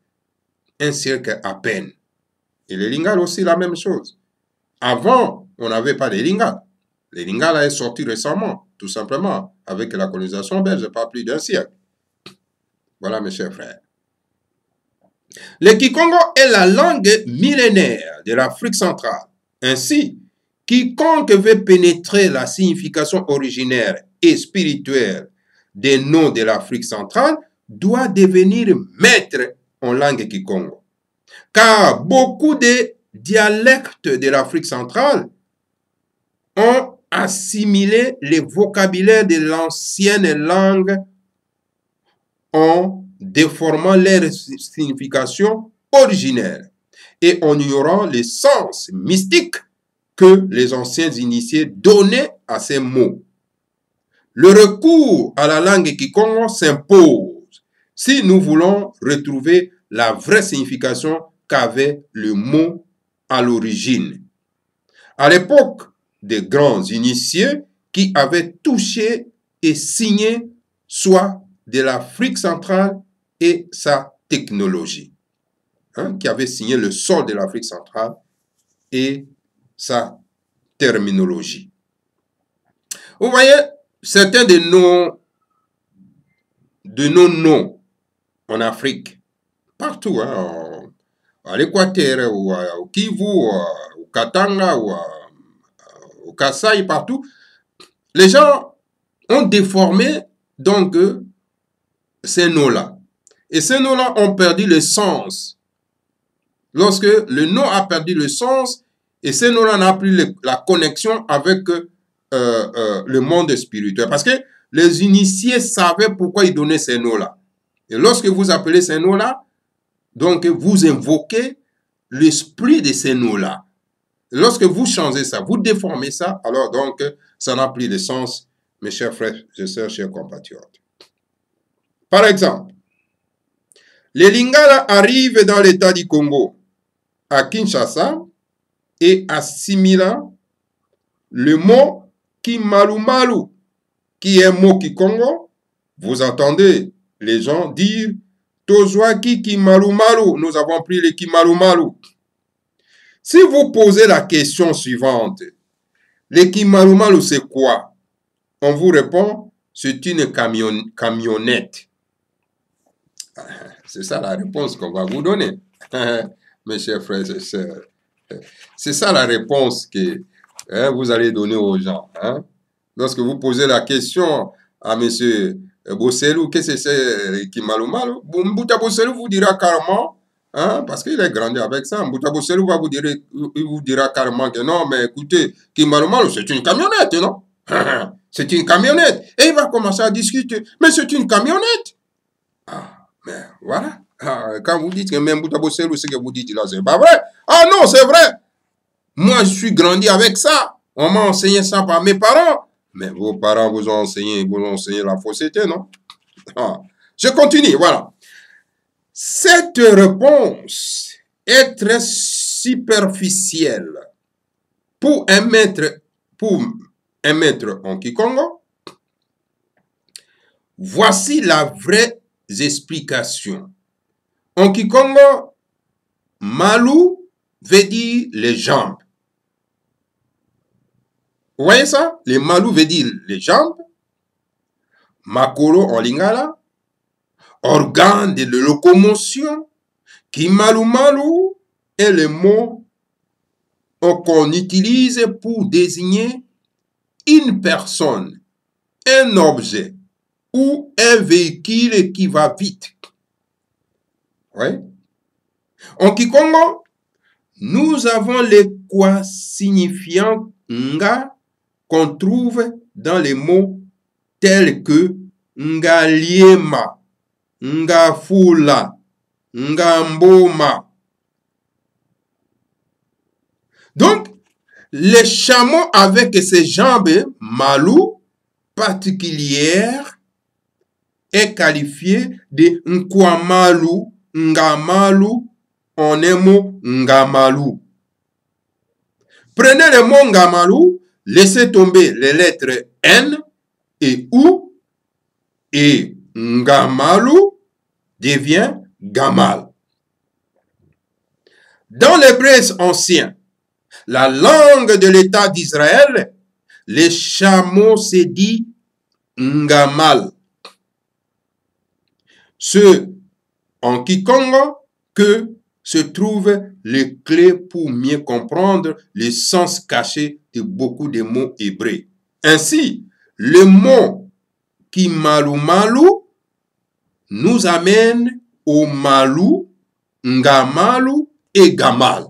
un siècle à peine. Et le Lingala aussi la même chose. Avant, on n'avait pas de Lingala. Le Lingala est sorti récemment, tout simplement, avec la colonisation belge, pas plus d'un siècle. Voilà, mes chers frères. Le Kikongo est la langue millénaire de l'Afrique centrale. Ainsi, quiconque veut pénétrer la signification originaire et spirituelle des noms de l'Afrique centrale doit devenir maître en langue Kikongo. Car beaucoup de dialectes de l'Afrique centrale ont assimilé les vocabulaires de l'ancienne langue en déformant leur signification originelle et en ignorant les sens mystiques que les anciens initiés donnaient à ces mots. Le recours à la langue Kikongo s'impose si nous voulons retrouver la vraie signification qu'avait le mot à l'origine. À l'époque des grands initiés qui avaient touché et signé soit de l'Afrique centrale et sa technologie, qui avaient signé le sol de l'Afrique centrale et sa terminologie. Vous voyez, certains de nos noms en Afrique, partout, à l'Équateur, au Kivu, au Katanga, au Kasaï, partout, les gens ont déformé donc ces noms-là. Et ces noms-là ont perdu le sens. Lorsque le nom a perdu le sens, et ces noms-là n'ont plus la connexion avec le monde spirituel. Parce que les initiés savaient pourquoi ils donnaient ces noms-là. Et lorsque vous appelez ces noms-là, donc vous invoquez l'esprit de ces noms-là. Lorsque vous changez ça, vous déformez ça, alors donc ça n'a plus de sens, mes chers frères et sœurs, chers compatriotes. Par exemple, les Lingala arrivent dans l'état du Congo, à Kinshasa, et assimilant le mot Kimalumalu, qui est un mot Kikongo. Vous entendez les gens dire Tozwaki Kimalumalu, nous avons pris le Kimalumalu. Si vous posez la question suivante, le Kimalumalu c'est quoi? On vous répond, c'est une camionnette. C'est ça la réponse qu'on va vous donner, mes chers frères et sœurs. C'est ça la réponse que vous allez donner aux gens. Lorsque vous posez la question à M. Bosselou, qu'est-ce que c'est Kimalumalu? Mbouta Bosselou vous dira carrément, parce qu'il est grandi avec ça, Mbouta Bosselou vous dira carrément que non, mais écoutez, Kimalumalu, c'est une camionnette, non? C'est une camionnette. Et il va commencer à discuter. Mais c'est une camionnette. Ah, mais voilà. Quand vous dites que même Mbouta Bosselou, ce que vous dites là, c'est pas vrai. Ah non, c'est vrai. Moi, je suis grandi avec ça. On m'a enseigné ça par mes parents. Mais vos parents vous ont enseigné la fausseté, non? Je continue, voilà. Cette réponse est très superficielle. Pour un maître en Kikongo, voici la vraie explication. En Kikongo, Malu veut dire les jambes. Vous voyez ça? Les Malu veut dire les jambes. Makolo en lingala, organe de locomotion. Kimalumalu est le mot qu'on utilise pour désigner une personne, un objet ou un véhicule qui va vite. Oui. En Kikongo, nous avons les quoi signifiant nga qu'on trouve dans les mots tels que ngaliema, ngafula, ngamboma. Donc, les chameaux avec ses jambes malou particulières est qualifié de nkwamalu, ngamalu, en un mot ngamalu. Prenez le mot ngamalu, laissez tomber les lettres N et OU, et ngamalu devient gamal. Dans l'hébreu ancien, la langue de l'État d'Israël, les chameaux se dit ngamal. C'est en Kikongo que se trouvent les clés pour mieux comprendre le sens caché de beaucoup de mots hébreux. Ainsi, le mot Kimalumalu nous amène au Malu, Ngamalu et Gamal.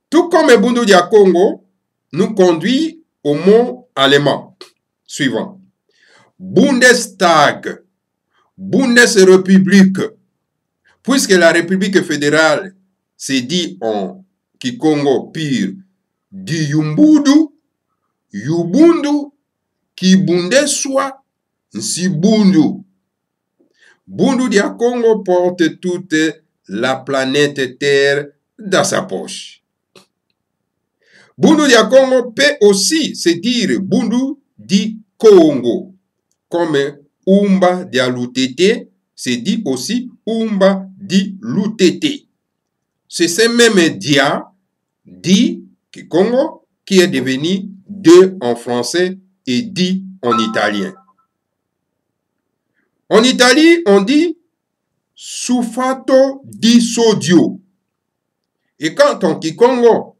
Tout comme Ebundu Dia Congo nous conduit au mot allemand suivant. Bundestag, Bundesrepublik. Puisque la République fédérale s'est dit en Kikongo pire, di Yumbudu, Yubundu, Kibundeswa, Nsibundu. Bundu Dia Congo porte toute la planète Terre dans sa poche. Bundu dia Congo peut aussi se dire Bundu di Congo. Comme Umba dia Lutete se dit aussi Umba di Lutete. C'est ce même dia, dit Congo, qui est devenu de en français et dit en italien. En Italie, on dit sulfato di sodio. Et quand en Kikongo,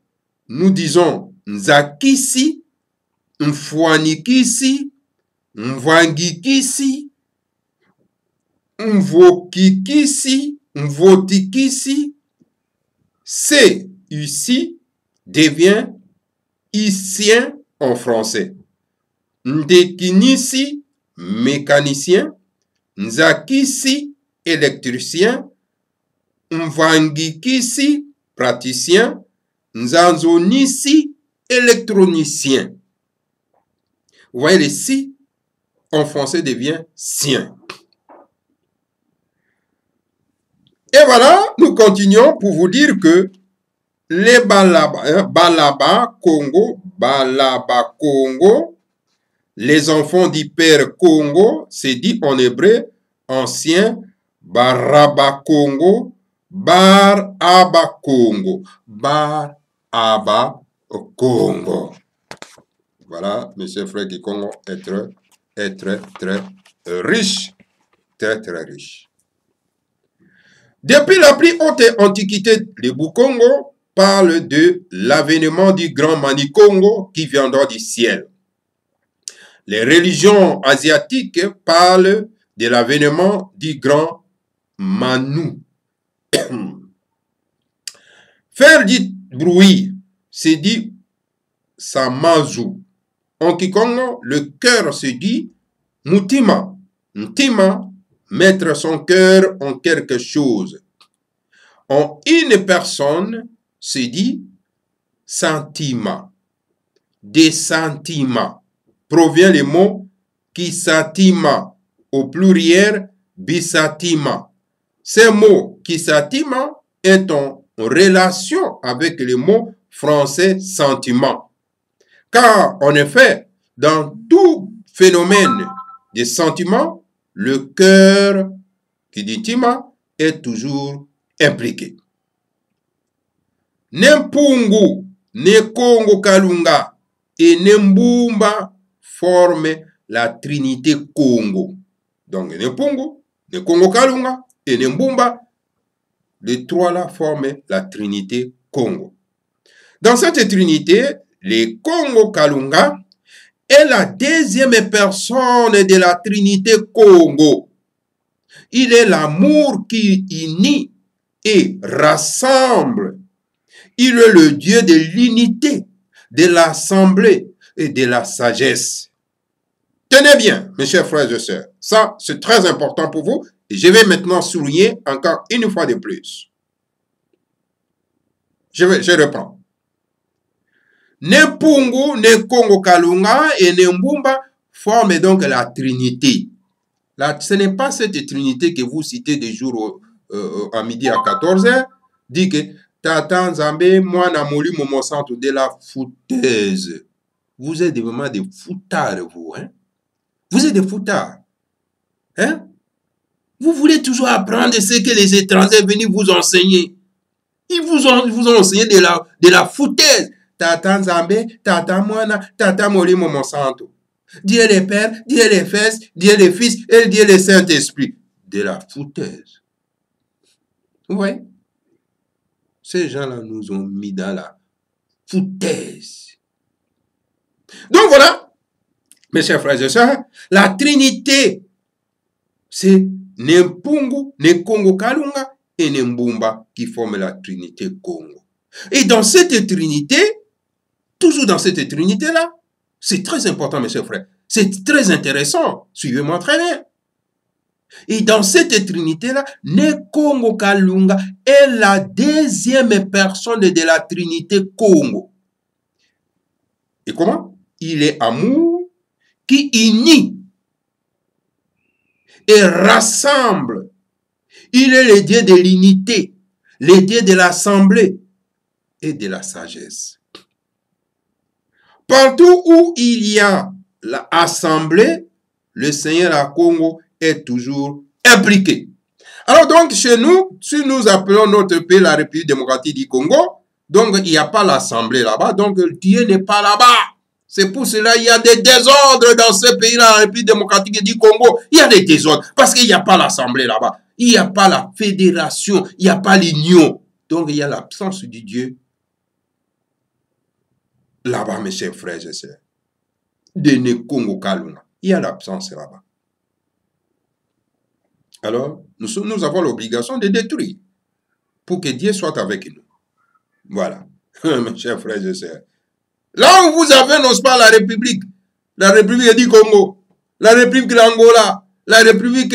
nous disons nzakisi, mfuanikisi, mvangikisi, mvokikisi, mvotikisi, c'est ici devient icien en français. Ndekinisi, mécanicien, nzakisi, électricien, mvangikisi, praticien, nzanzonisi, électronicien. Vous voyez, le si en français devient sien. Et voilà, nous continuons pour vous dire que les Balaba Congo, les enfants d'Hyper Congo, c'est dit en hébreu ancien Baraba Congo, Bar Aba Congo, Bar Aba Congo. Voilà, monsieur frère qui Congo est très riche, très riche. Depuis la plus haute antiquité, les Boukongo parlent de l'avènement du grand Manikongo qui viendra du ciel. Les religions asiatiques parlent de l'avènement du grand Manu. Faire du bruit, c'est dit Samazu. En Kikongo, le cœur se dit Mutima. Mutima, mettre son cœur en quelque chose. En une personne, se dit sentiment. Des sentiments. Provient le mot kisatima, au pluriel bisatima. Ce mot kisatima est en relation avec le mot français sentiment. Car, en effet, dans tout phénomène de sentiment, le cœur, qui dit tima, est toujours impliqué. Nempungu, Nekongo Kalunga et Nembumba forment la Trinité Congo. Donc, Nempungu, Nekongo Kalunga et Nembumba, les trois là forment la Trinité Congo. Dans cette Trinité, les Congo Kalunga est la deuxième personne de la Trinité Congo. Il est l'amour qui unit et rassemble. Il est le Dieu de l'unité, de l'assemblée et de la sagesse. Tenez bien, mes chers frères et sœurs, ça c'est très important pour vous et je vais maintenant souligner encore une fois de plus. Je reprends. Nempungu, Nekongo Kalunga et Nembumba forment donc la Trinité. Là, ce n'est pas cette Trinité que vous citez des jours à midi à 14h, dit que Tata Nzambe, moi Namoli Momo Santo de la foutaise. Vous êtes vraiment des foutards, vous, hein? Vous êtes des foutards. Hein? Vous voulez toujours apprendre ce que les étrangers viennent vous enseigner. Ils vous ont enseigné de la foutaise. Tata Nzambe, Tata Moana, Tata Moli Momo Santo. Dieu le Père, Dieu le Fils, Dieu le Fils et Dieu le Saint-Esprit. De la foutaise. Vous voyez? Ces gens-là nous ont mis dans la foutaise. Donc voilà, mes chers frères et sœurs, la Trinité, c'est Nempungu, Nekongo Kalunga et Nembumba qui forment la Trinité Congo. Et dans cette Trinité, toujours dans cette Trinité-là, c'est très important, mes chers frères, c'est très intéressant, suivez-moi très bien. Et dans cette Trinité-là, Nekongo Kalunga est la deuxième personne de la Trinité Congo. Et comment? Il est amour qui unit et rassemble. Il est le Dieu de l'unité, le Dieu de l'assemblée et de la sagesse. Partout où il y a l'assemblée, le Seigneur à Congo est toujours impliqué. Alors donc, chez nous, si nous appelons notre pays la République démocratique du Congo, donc il n'y a pas l'assemblée là-bas, donc Dieu n'est pas là-bas. C'est pour cela qu'il y a des désordres dans ce pays-là, la République démocratique du Congo. Il y a des désordres parce qu'il n'y a pas l'assemblée là-bas. Il n'y a pas la fédération, il n'y a pas l'union. Donc il y a l'absence du Dieu là-bas, mes chers frères et sœurs. De Congo Kalunga. Il y a l'absence là-bas. Alors, nous avons l'obligation de détruire pour que Dieu soit avec nous. Voilà, mes chers frères et sœurs. Là où vous avez, n'est-ce pas, la République du Congo, la République de l'Angola, la République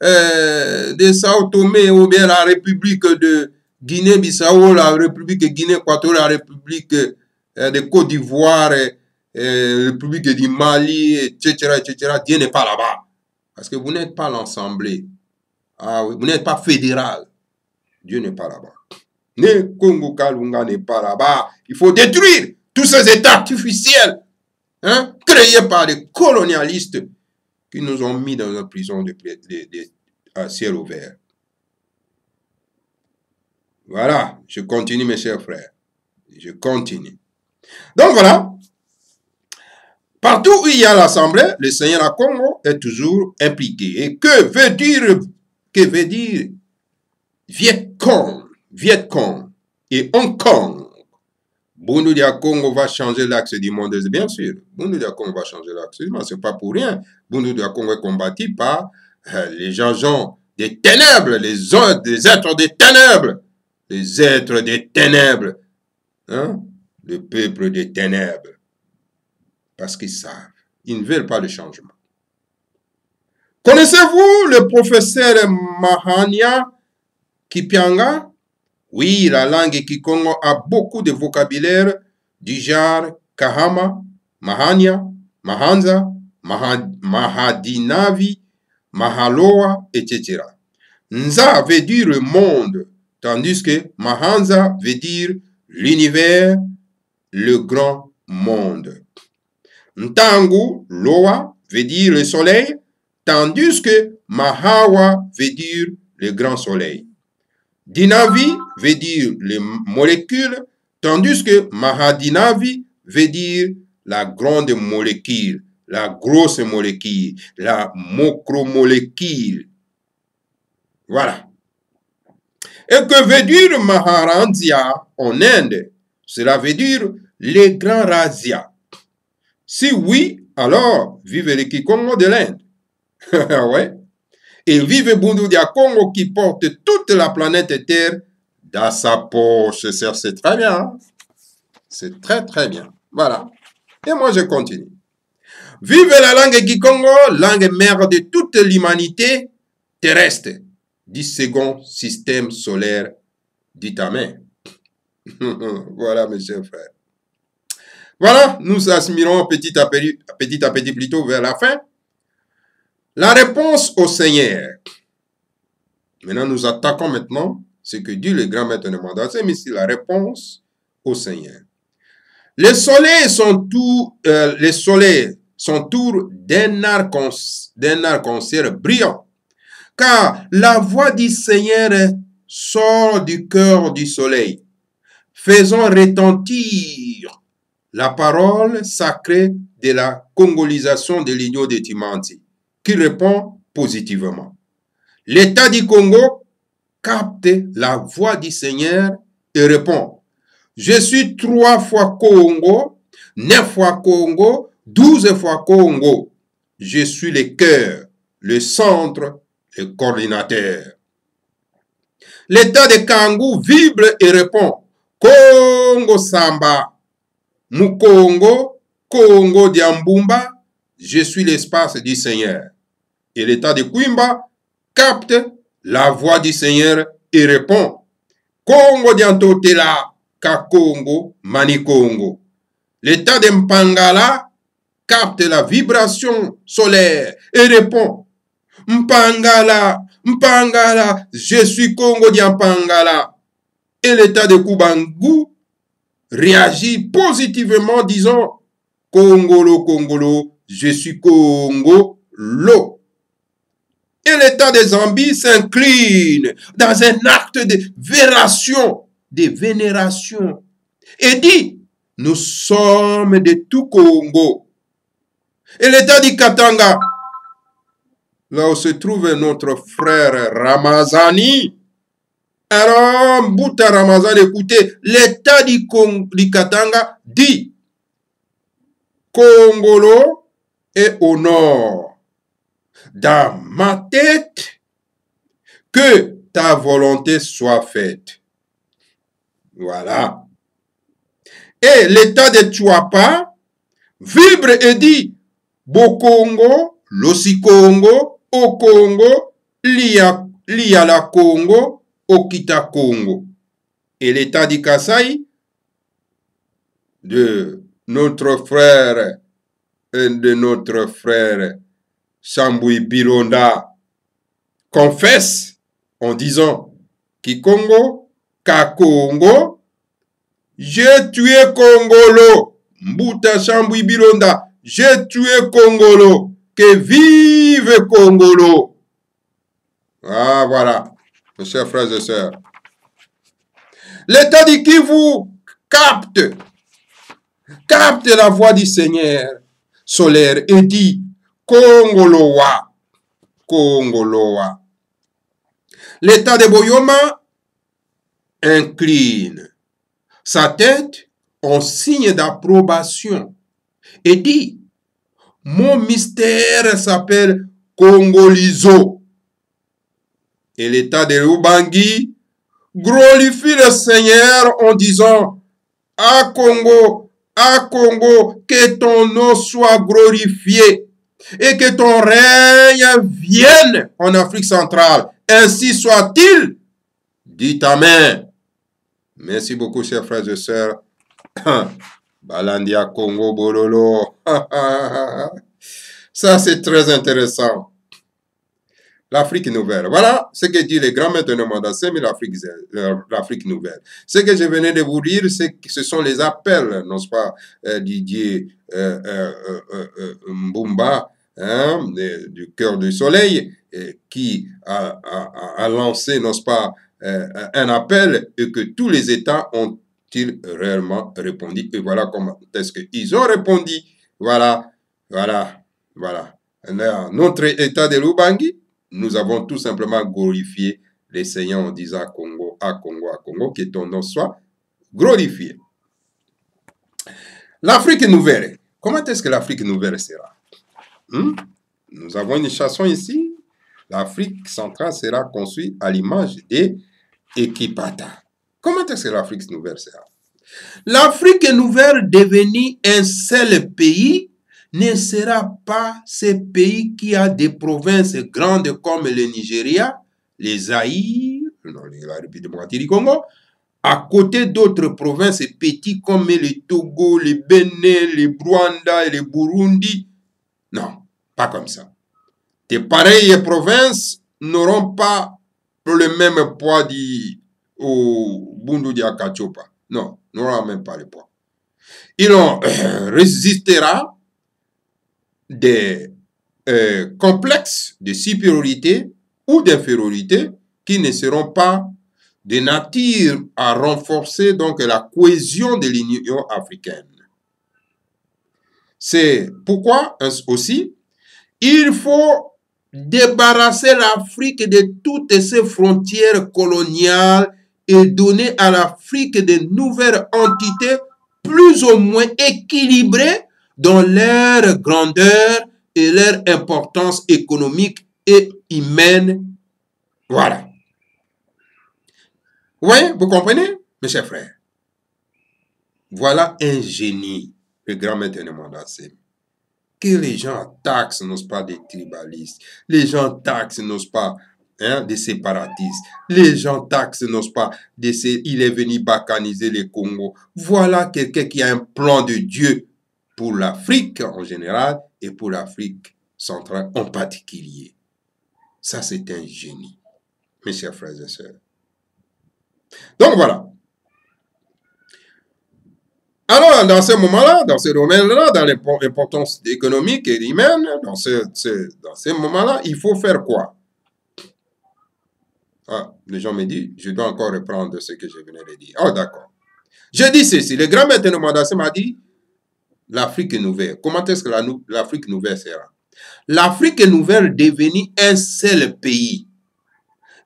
de Sao Tomé, ou bien la République de Guinée-Bissau, la République de Guinée-Équatoriale, la République de Côte d'Ivoire, la République du Mali, etc., etc., Dieu n'est pas là-bas. Parce que vous n'êtes pas l'Assemblée. Ah oui, vous n'êtes pas fédéral. Dieu n'est pas là-bas. Ne Congo Kalunga n'est pas là-bas. Il faut détruire tous ces états artificiels créés par les colonialistes qui nous ont mis dans une prison à ciel ouvert. Voilà, je continue mes chers frères. Je continue. Donc voilà. Partout où il y a l'Assemblée, le Seigneur à Congo est toujours impliqué. Et que veut dire Viet Cong et Hong Kong? Bundu dia Congo va changer l'axe du monde, bien sûr. Bundu dia Congo va changer l'axe du monde, c'est pas pour rien. Bundu dia Congo est combattu par les gens des ténèbres, les êtres des ténèbres. Les êtres des ténèbres. Hein? Le peuple des ténèbres. Parce qu'ils savent. Ils ne veulent pas le changement. Connaissez-vous le professeur Mahania Kipianga? Oui, la langue Kikongo a beaucoup de vocabulaire du genre Kahama, Mahania, Mahanza, Mahadinavi, Mahaloa, etc. Nza veut dire le monde, tandis que Mahanza veut dire l'univers, le grand monde. Ntangu, Loa, veut dire le soleil, tandis que Mahawa veut dire le grand soleil. Dinavi veut dire les molécules, tandis que Mahadinavi veut dire la grande molécule, la grosse molécule, la macromolécule. Voilà. Et que veut dire Maharanzia en Inde? Cela veut dire les grands razzias. Si oui, alors vive les Kikongo de l'Inde. Ouais. Et vive Bundu dia Congo qui porte toute la planète Terre dans sa poche. C'est très bien. C'est très très bien. Voilà. Et moi je continue. Vive la langue Kikongo, langue mère de toute l'humanité terrestre du second système solaire d'Itamé. Voilà mes chers frères. Voilà, nous aspirons petit à petit plutôt vers la fin. La réponse au Seigneur. Maintenant, nous attaquons maintenant ce que dit le grand maître de mandat, mais ici la réponse au Seigneur. Les soleils sont tours d'un arc-en-ciel brillant, car la voix du Seigneur sort du cœur du soleil, faisant retentir la parole sacrée de la congolisation de l'Union de Timanti, qui répond positivement. L'État du Congo capte la voix du Seigneur et répond: je suis 3 fois Congo, 9 fois Congo, 12 fois Congo. Je suis le cœur, le centre, le coordinateur. L'État de Kangou vibre et répond: Congo Samba, Mukongo, Congo Diambumba, je suis l'espace du Seigneur. Et l'État de Kwimba capte la voix du Seigneur et répond: Congo Diantotela, Kakongo, Manikongo. L'État de Mpangala capte la vibration solaire et répond: Mpangala, Mpangala, je suis Congo Diampangala. Et l'État de Kubangu réagir positivement en disant Congolo, Congolo, je suis Congolo. Et l'État de Zambie s'incline dans un acte de vénération, et dit, nous sommes de tout Congo. Et l'État du Katanga, là où se trouve notre frère Ramazani, alors, Mbouta Ramazani, écoutez, l'État du Katanga dit, Congolo est au nord. Dans ma tête, que ta volonté soit faite. Voilà. Et l'État de Tchouapa vibre et dit, Bokongo, Losi Congo, au Congo, Lia la Congo, Okita Congo. Et l'État du Kasaï, de notre frère Sambui Bilonda, confesse en disant Kikongo, Kakongo, j'ai tué Congolo, Mbuta Sambui Bilonda, j'ai tué Congolo, que vive Congolo. Ah voilà, mes chers frères et sœurs. L'État du Kivu capte la voix du Seigneur solaire et dit Congoloa, Congoloa. L'État de Boyoma incline sa tête en signe d'approbation et dit mon mystère s'appelle Congolizo. Et l'État de Ubangi glorifie le Seigneur en disant à Congo, que ton nom soit glorifié et que ton règne vienne en Afrique centrale. Ainsi soit-il. Dites Amen. Merci beaucoup, chers frères et sœurs. Balandia Congo Bololo. Ça, c'est très intéressant. L'Afrique nouvelle. Voilà ce que dit le grand maître de Mandassé, mais l'Afrique nouvelle. Ce que je venais de vous dire, ce sont les appels, n'est-ce pas, Didier Mbumba, hein, du Cœur du Soleil, qui a lancé, n'est-ce pas, un appel et que tous les États ont-ils réellement répondu. Et voilà comment est-ce qu'ils ont répondu. Voilà. Notre État de l'Ubangi, nous avons tout simplement glorifié les Seigneurs en disant à Congo, que ton nom soit glorifié. L'Afrique nouvelle. Comment est-ce que l'Afrique nouvelle sera? Nous avons une chanson ici. L'Afrique centrale sera construite à l'image des Ekipata. Comment est-ce que l'Afrique nouvelle sera? L'Afrique nouvelle devenue un seul pays ne sera pas ce pays qui a des provinces grandes comme le Nigeria, les Zaïre, la République démocratique du Congo, à côté d'autres provinces petites comme le Togo, le Bénin, le Rwanda et le Burundi. Non, pas comme ça. De pareilles provinces n'auront pas le même poids au Bundu di Akachopa. Non, n'auront même pas le poids. Il en résistera des complexes de supériorité ou d'infériorité qui ne seront pas de nature à renforcer donc la cohésion de l'Union africaine. C'est pourquoi aussi il faut débarrasser l'Afrique de toutes ses frontières coloniales et donner à l'Afrique de nouvelles entités plus ou moins équilibrées dans leur grandeur et leur importance économique et humaine. Voilà. Oui, vous comprenez, mes chers frères? Voilà un génie, le grand maître de Mandassé. Que les gens taxent, n'est-ce pas, des tribalistes. Les gens taxent, n'est-ce pas, des séparatistes. Les gens taxent, n'est-ce pas, il est venu bacaniser les Congo. Voilà quelqu'un qui a un plan de Dieu pour l'Afrique en général et pour l'Afrique centrale en particulier. Ça, c'est un génie, mes chers frères et sœurs. Donc voilà. Alors, dans ce moment-là, dans ce domaine-là, dans l'importance économique et humaine, dans ce moment-là, il faut faire quoi? Ah, les gens me disent, je dois encore reprendre ce que je venais de dire. Oh, d'accord. Je dis ceci, le grand maître de Mandassé m'a dit, l'Afrique nouvelle. Comment est-ce que l'Afrique nouvelle sera? L'Afrique nouvelle devenue un seul pays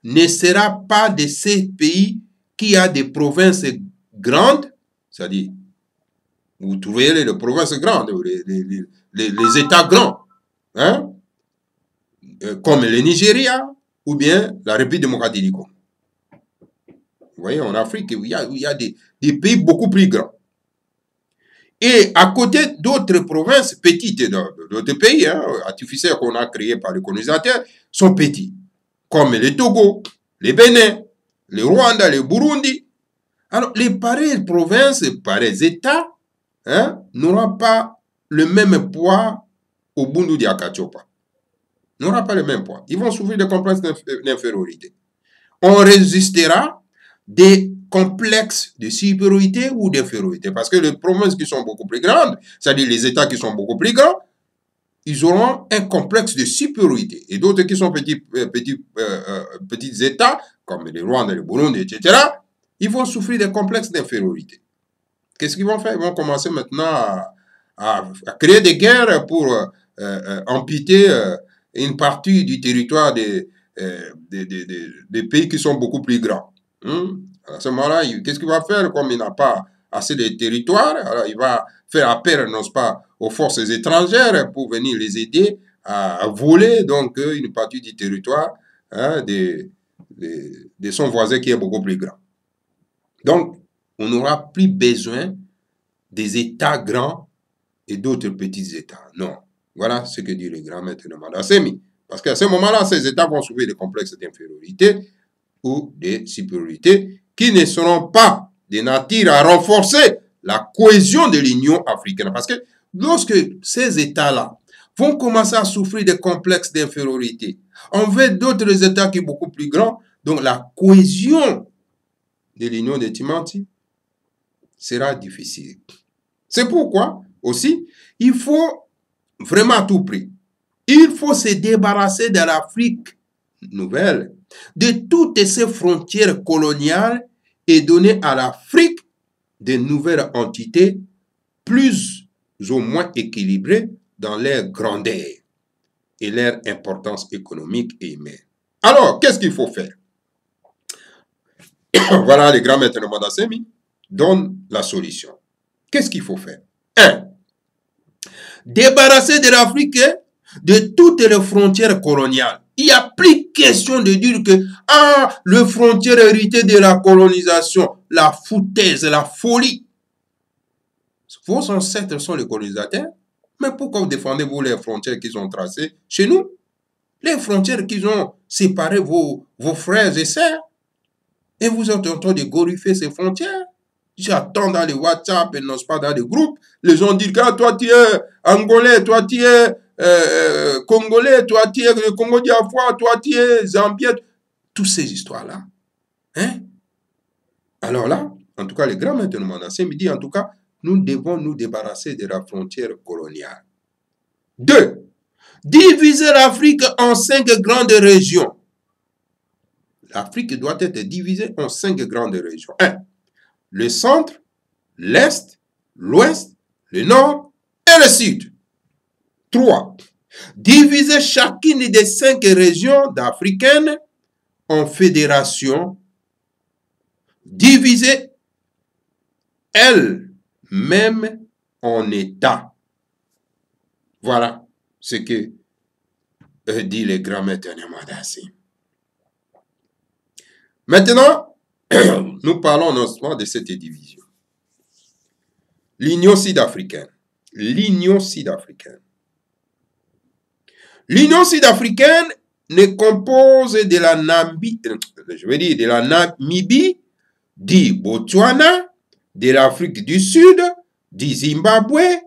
ne sera pas de ces pays qui a des provinces grandes, c'est-à-dire, vous trouvez les provinces grandes, les États grands, hein, comme le Nigeria ou bien la République démocratique du Congo. Vous voyez, en Afrique, il y a des pays beaucoup plus grands. Et à côté d'autres provinces petites, d'autres pays artificiels qu'on a créés par les colonisateurs, sont petits, comme le Togo, le Bénin, le Rwanda, le Burundi. Alors, les pareilles provinces, pareils États, n'auront pas le même poids au Bundu de Akachopa. N'auront pas le même poids. Ils vont souffrir de complexes d'infériorité. On résistera des complexes de supériorité ou d'infériorité. Parce que les provinces qui sont beaucoup plus grandes, c'est-à-dire les États qui sont beaucoup plus grands, ils auront un complexe de supériorité. Et d'autres qui sont petits États, comme le Rwanda, le Burundi, etc., ils vont souffrir des complexes d'infériorité. Qu'est-ce qu'ils vont faire? Ils vont commencer maintenant à créer des guerres pour amputer une partie du territoire des pays qui sont beaucoup plus grands. À ce moment-là, qu'est-ce qu'il va faire? Comme il n'a pas assez de territoire, alors il va faire appel, non pas, aux forces étrangères pour venir les aider à voler donc une partie du territoire de son voisin qui est beaucoup plus grand. Donc, on n'aura plus besoin des États grands et d'autres petits États. Non. Voilà ce que dit le grand maître de Mandassé. Parce qu'à ce moment-là, ces États vont souffrir des complexes d'infériorité ou de supériorité qui ne seront pas de nature à renforcer la cohésion de l'Union africaine. Parce que lorsque ces États-là vont commencer à souffrir des complexes d'infériorité envers d'autres États qui sont beaucoup plus grands, donc la cohésion de l'Union de Timanti sera difficile. C'est pourquoi aussi, il faut vraiment à tout prix, il faut se débarrasser de l'Afrique nouvelle, de toutes ces frontières coloniales et donner à l'Afrique de nouvelles entités plus ou moins équilibrées dans leur grandeur et leur importance économique et humaine. Alors, qu'est-ce qu'il faut faire? Voilà, les grands maîtres de Mandassé donnent la solution. Qu'est-ce qu'il faut faire? 1. Débarrasser de l'Afrique de toutes les frontières coloniales. Il n'y a plus question de dire que les frontières héritées de la colonisation, la foutaise, la folie. Vos ancêtres sont les colonisateurs, mais pourquoi vous défendez-vous les frontières qu'ils ont tracées chez nous? Les frontières qu'ils ont séparées vos frères et sœurs. Et vous êtes en train de glorifier ces frontières. J'attends dans les WhatsApp et non pas dans les groupes. Les gens disent que toi tu es Angolais, toi tu es Congolais, toi tu es le Congo d'Afrique, toi tu es Zambien. Toutes ces histoires-là. Alors là, en tout cas, les grands maîtres de Mandassé me disent en tout cas, nous devons nous débarrasser de la frontière coloniale. 2. Diviser l'Afrique en 5 grandes régions. L'Afrique doit être divisée en 5 grandes régions. 1. Le centre, l'est, l'ouest, le nord et le sud. 3. Diviser chacune des 5 régions africaines en fédérations, diviser elles-mêmes en États. Voilà ce que dit le grand maître de Mandassé. Maintenant, nous parlons non de cette division. L'Union sud-africaine. L'Union sud-africaine. L'Union sud-africaine ne compose de la Namibie, de la Namibie, du Botswana, de l'Afrique du Sud, du Zimbabwe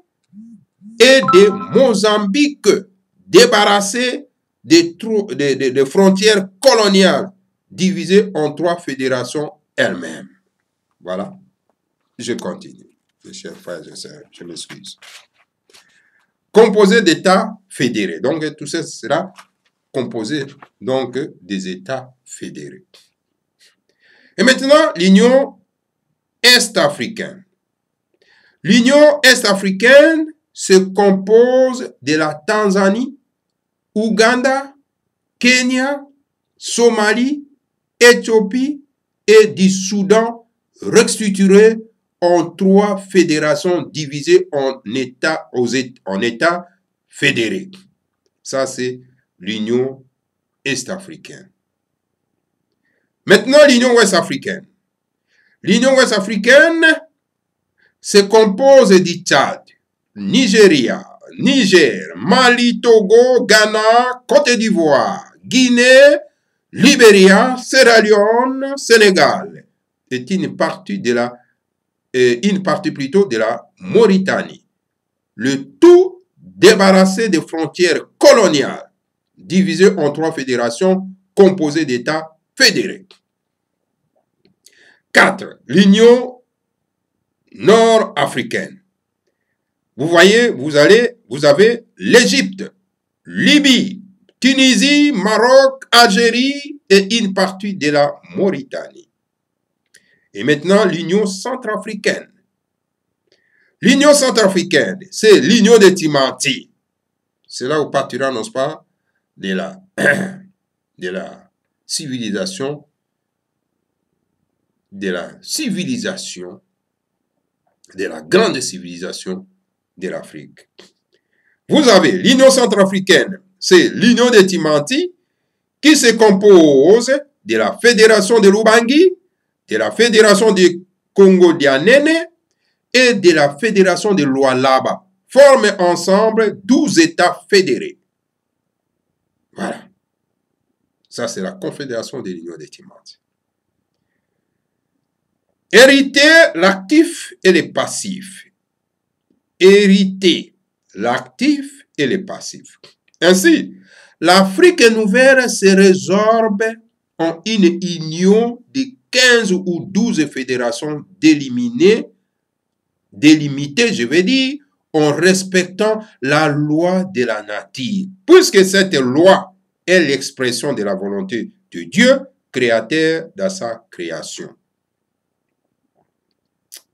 et de Mozambique, débarrassés des frontières coloniales, divisées en 3 fédérations elles-mêmes. Voilà, je continue. mes chers frères et sœurs, je m'excuse. Composé d'États fédérés. Donc, tout ça sera composé donc des États fédérés. Et maintenant, l'Union est-africaine. L'Union est-africaine se compose de la Tanzanie, Ouganda, Kenya, Somalie, Éthiopie et du Soudan, restructurés en 3 fédérations divisées en États fédérés. Ça, c'est l'Union est-africaine. Maintenant, l'Union ouest-africaine. L'Union ouest-africaine se compose du Tchad, Nigeria, Niger, Mali, Togo, Ghana, Côte d'Ivoire, Guinée, Libéria, Sierra Leone, Sénégal. Et une partie plutôt de la Mauritanie. Le tout débarrassé des frontières coloniales, divisé en 3 fédérations composées d'États fédérés. 4. L'Union nord-africaine. Vous voyez, vous avez l'Égypte, Libye, Tunisie, Maroc, Algérie et une partie de la Mauritanie. Et maintenant, l'Union centrafricaine. L'Union centrafricaine, c'est l'Union de Timanti. C'est là où partira, n'est-ce pas, de la civilisation, de la grande civilisation de l'Afrique. Vous avez l'Union centrafricaine, c'est l'Union de Timanti, qui se compose de la Fédération de l'Ubangi, de la Fédération du Congo-Dianene et de la Fédération de Lualaba, forment ensemble 12 États fédérés. Voilà. Ça, c'est la Confédération de l'Union de Timanti. Hériter l'actif et le passif. Hériter l'actif et le passif. Ainsi, l'Afrique nouvelle se résorbe en une union de 15 ou 12 fédérations délimitées, je veux dire, en respectant la loi de la nature, puisque cette loi est l'expression de la volonté de Dieu, créateur dans sa création.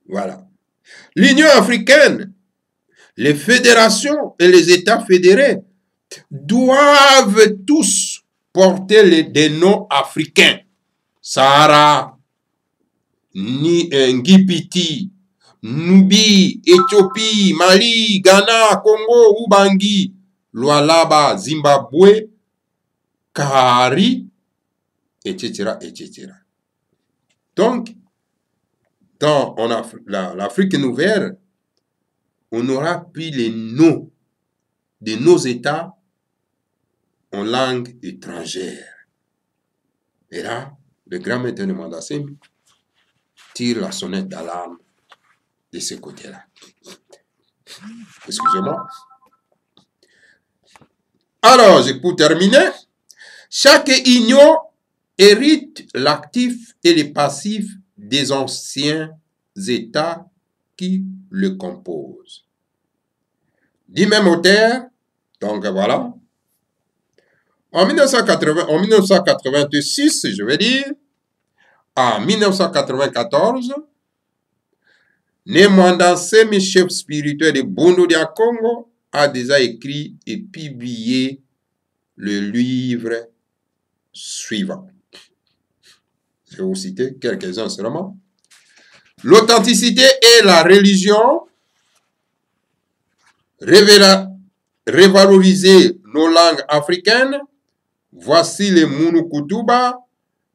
Voilà. L'Union africaine, les fédérations et les États fédérés doivent tous porter des noms africains. Sahara, Ngipiti, Nubi, Éthiopie, Mali, Ghana, Congo, Ubangi, Lualaba, Zimbabwe, Kahari, etc., etc. Donc, dans l'Afrique nouvelle, on aura pris les noms de nos États en langue étrangère. Et là, le grand maître de Mandassim tire la sonnette d'alarme de ce côté-là. Excusez-moi. Alors, pour terminer, chaque union hérite l'actif et le passif des anciens États qui le composent. Du même auteur, donc voilà, en 1986, je veux dire, en 1994, Nemandansemi, chef spirituel de Bundu dia Congo, a déjà écrit et publié le livre suivant. Je vais vous citer quelques-uns seulement. L'authenticité et la religion, revaloriser nos langues africaines. Voici les Munukutuba,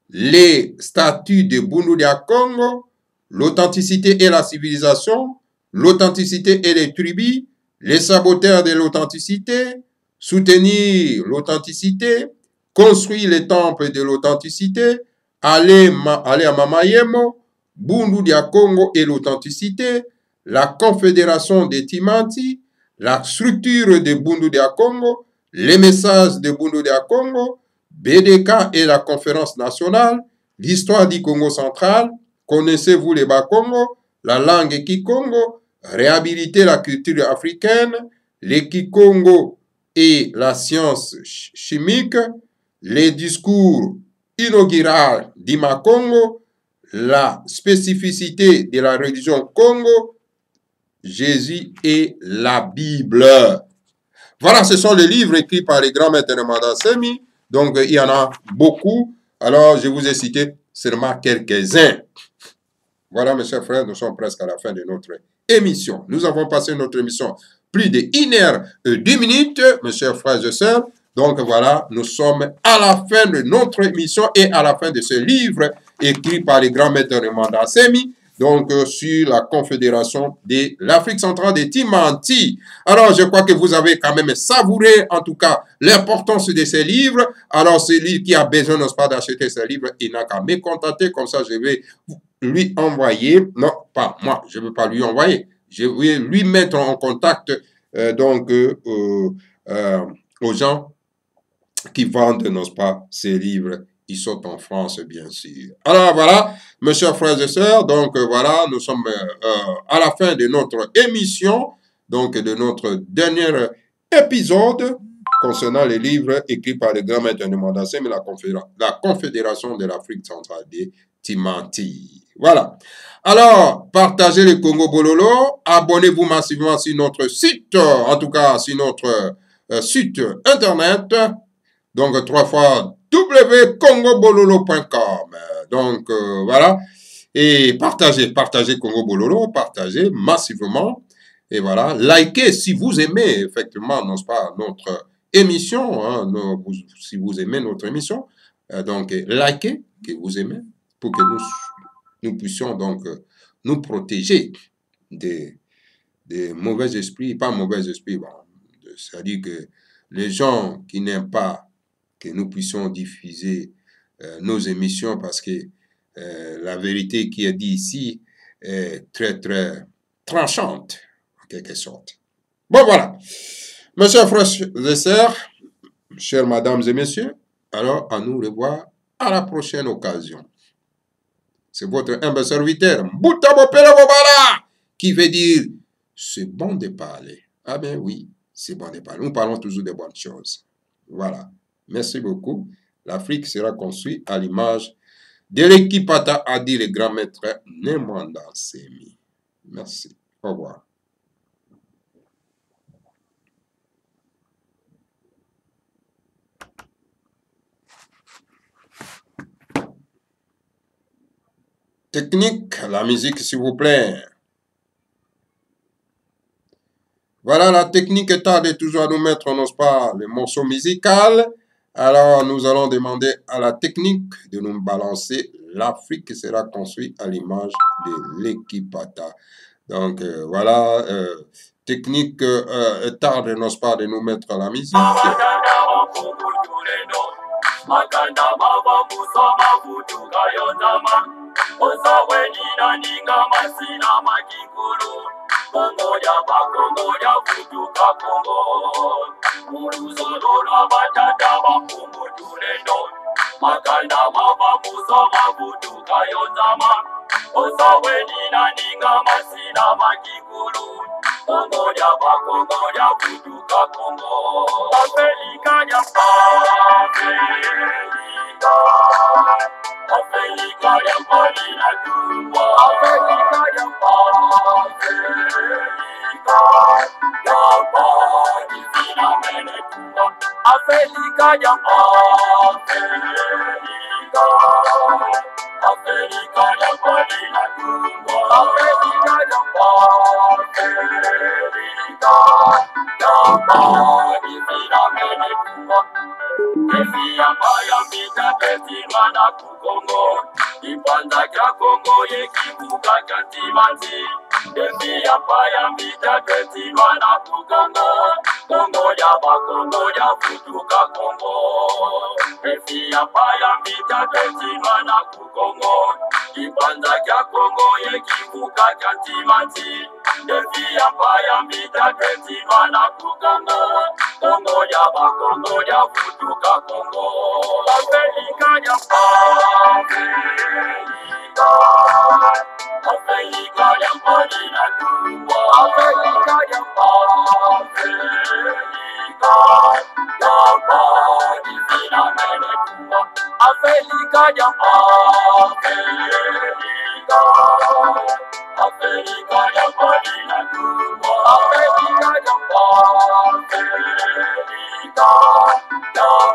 les statuts de Bundu dia Congo, l'authenticité et la civilisation, l'authenticité et les tribus, les saboteurs de l'authenticité, soutenir l'authenticité, construire les temples de l'authenticité, aller à Mamayemo, Bundu dia Congo et l'authenticité, la confédération des Timanti, la structure de Bundu dia Congo, les messages de Bundu dia Congo, BDK et la conférence nationale, l'histoire du Congo central, connaissez-vous les Bas-Congo, la langue Kikongo, réhabiliter la culture africaine, les Kikongo et la science chimique, les discours inauguraux d'Ima-Congo, la spécificité de la religion Congo, Jésus et la Bible. Voilà, ce sont les livres écrits par les grands maîtres de Mandassemi. Donc, il y en a beaucoup. Alors, je vous ai cité seulement quelques-uns. Voilà, mes chers frères, nous sommes presque à la fin de notre émission. Nous avons passé notre émission plus de 1h10, mes chers frères et sœurs. Donc, voilà, nous sommes à la fin de notre émission et à la fin de ce livre écrit par les grands maîtres de Mandassemi. Donc, sur la Confédération de l'Afrique centrale des Timanti. Alors, je crois que vous avez quand même savouré, en tout cas, l'importance de ces livres. Alors, celui qui a besoin, n'est-ce pas, d'acheter ces livres, il n'a qu'à me contacter. Comme ça, je vais lui envoyer, non, pas moi, je ne veux pas lui envoyer. Je vais lui mettre en contact, aux gens qui vendent, n'est-ce pas, ces livres. Ils sont en France, bien sûr. Alors voilà, mes chers frères et sœurs, donc voilà, nous sommes à la fin de notre émission, donc de notre dernier épisode concernant les livres écrits par le grand maître de Mandassemi, la Confédération de l'Afrique centrale des Timanti. Voilà. Alors, partagez le Congo Bololo, abonnez-vous massivement sur notre site, en tout cas sur notre site internet, donc 3 fois www.congobololo.com. Donc, voilà. Et partagez Congo Bololo, partagez massivement. Et voilà. Likez si vous aimez, effectivement, n'est-ce pas, notre émission. Hein, si vous aimez notre émission. Donc, likez que vous aimez pour que nous puissions donc nous protéger des mauvais esprits. Pas mauvais esprits, bon, c'est-à-dire que les gens qui n'aiment pas que nous puissions diffuser nos émissions parce que la vérité qui est dite ici est très, très tranchante, en quelque sorte. Bon, voilà. Mes chers frères et sœurs, chères mesdames et messieurs, alors à nous revoir à la prochaine occasion. C'est votre humble serviteur, Mbouta Bopere Bobala, qui veut dire c'est bon de parler. Ah ben oui, c'est bon de parler. Nous parlons toujours de bonnes choses. Voilà. Merci beaucoup. L'Afrique sera construite à l'image de l'équipata, a dit le grand maître Mandassemi. Merci. Au revoir. Technique, la musique s'il vous plaît. Voilà, la technique tarde toujours à nous mettre, n'est-ce pas, le morceau musical. Alors, nous allons demander à la technique de nous balancer l'Afrique sera construite à l'image de l'équipata. Donc, voilà, technique tarde, n'est-ce pas, de nous mettre la musique. Makanda mava musama futuka yondama Osawe nina ninga masina makikulu Kongo ya futuka Kongo Muruzolo na batata bakumbu tulendo Makanda mava musama futuka yondama Osawe nina ninga masina makikulu Kongo ya futuka Kongo Afrika ya Afrika ya Marina Dumba Afrika ya Marina Menetumba Afrika ya Marina Dumba Afrika ya Menetumba Efia paya mita petimana kukongo Ipanza kya Kongo yekibuka kya timanti Efia paya mita petimana kukongo Kongo ya futuka Kongo Efia paya mita petimana kukongo Ipanza kya Kongo yekibuka kya timanti Efia paya mita petimana kukongo Kongo ya futuka Kongo Afrika ya Afrika ya Marina Dumba Afrika ya Afrika ya Madina Duma, Afrika ya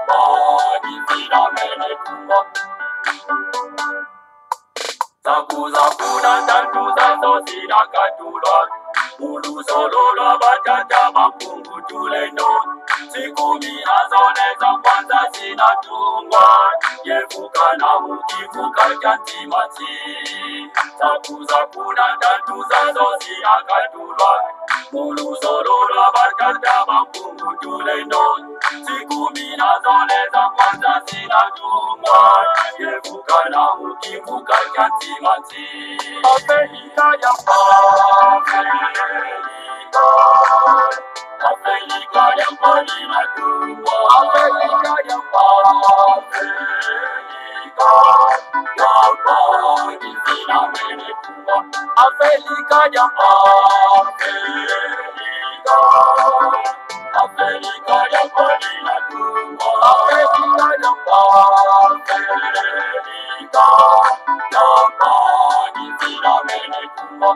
Madina Mene Duma. Zakuzakuna tantu zazo zinakatulwa, ulusolola batata mapungu tuleno. Sikumi azoneza kwanza zinatungwa, yevuka na mukivuka jantimati. Zakuzakuna tantu zazo zinakatulwa, ulusolola batata mapungu tuleno. Sikumi azoneza kwanza zinatungwa, yevuka na mukivuka jantimati. Afrika ya Afrika ya Madina Duma, Afrika ya Madina Mene Duma, Afrika ya Afrika ya Madina Duma, Afrika ya Madina Mene Duma.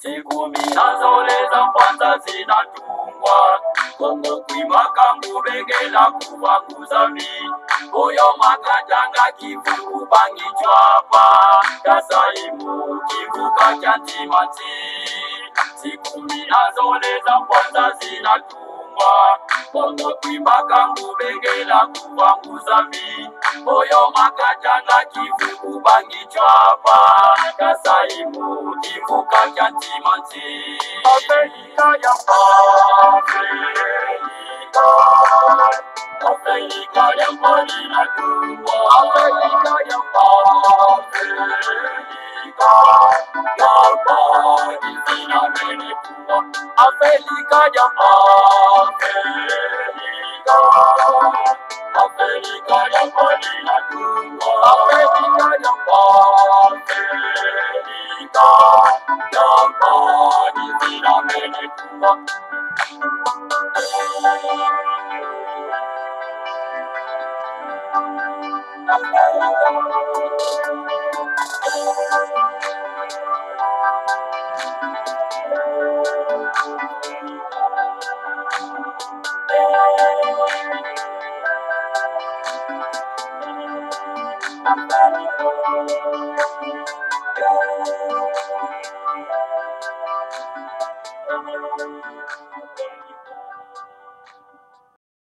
Sikumi azoleza kwanza zinatungwa, Kongo kwimaka ngubengela kuvanguzami. Oyo makatanga kivuku bangichwapa, kasaimu kivuka chantimati. Sikumi azoleza kwanza zinatungwa, Kongo kwimaka ngubengela kuvanguzami. Oyo makatanga kivuku bangichwapa, kasaimu kivuka chantimati. Afrika ya Afrika ya Madina Duma, Afrika ya Madina Mene Duma, Afrika ya Afrika ya Madina Duma, Afrika ya Madina Mene Duma.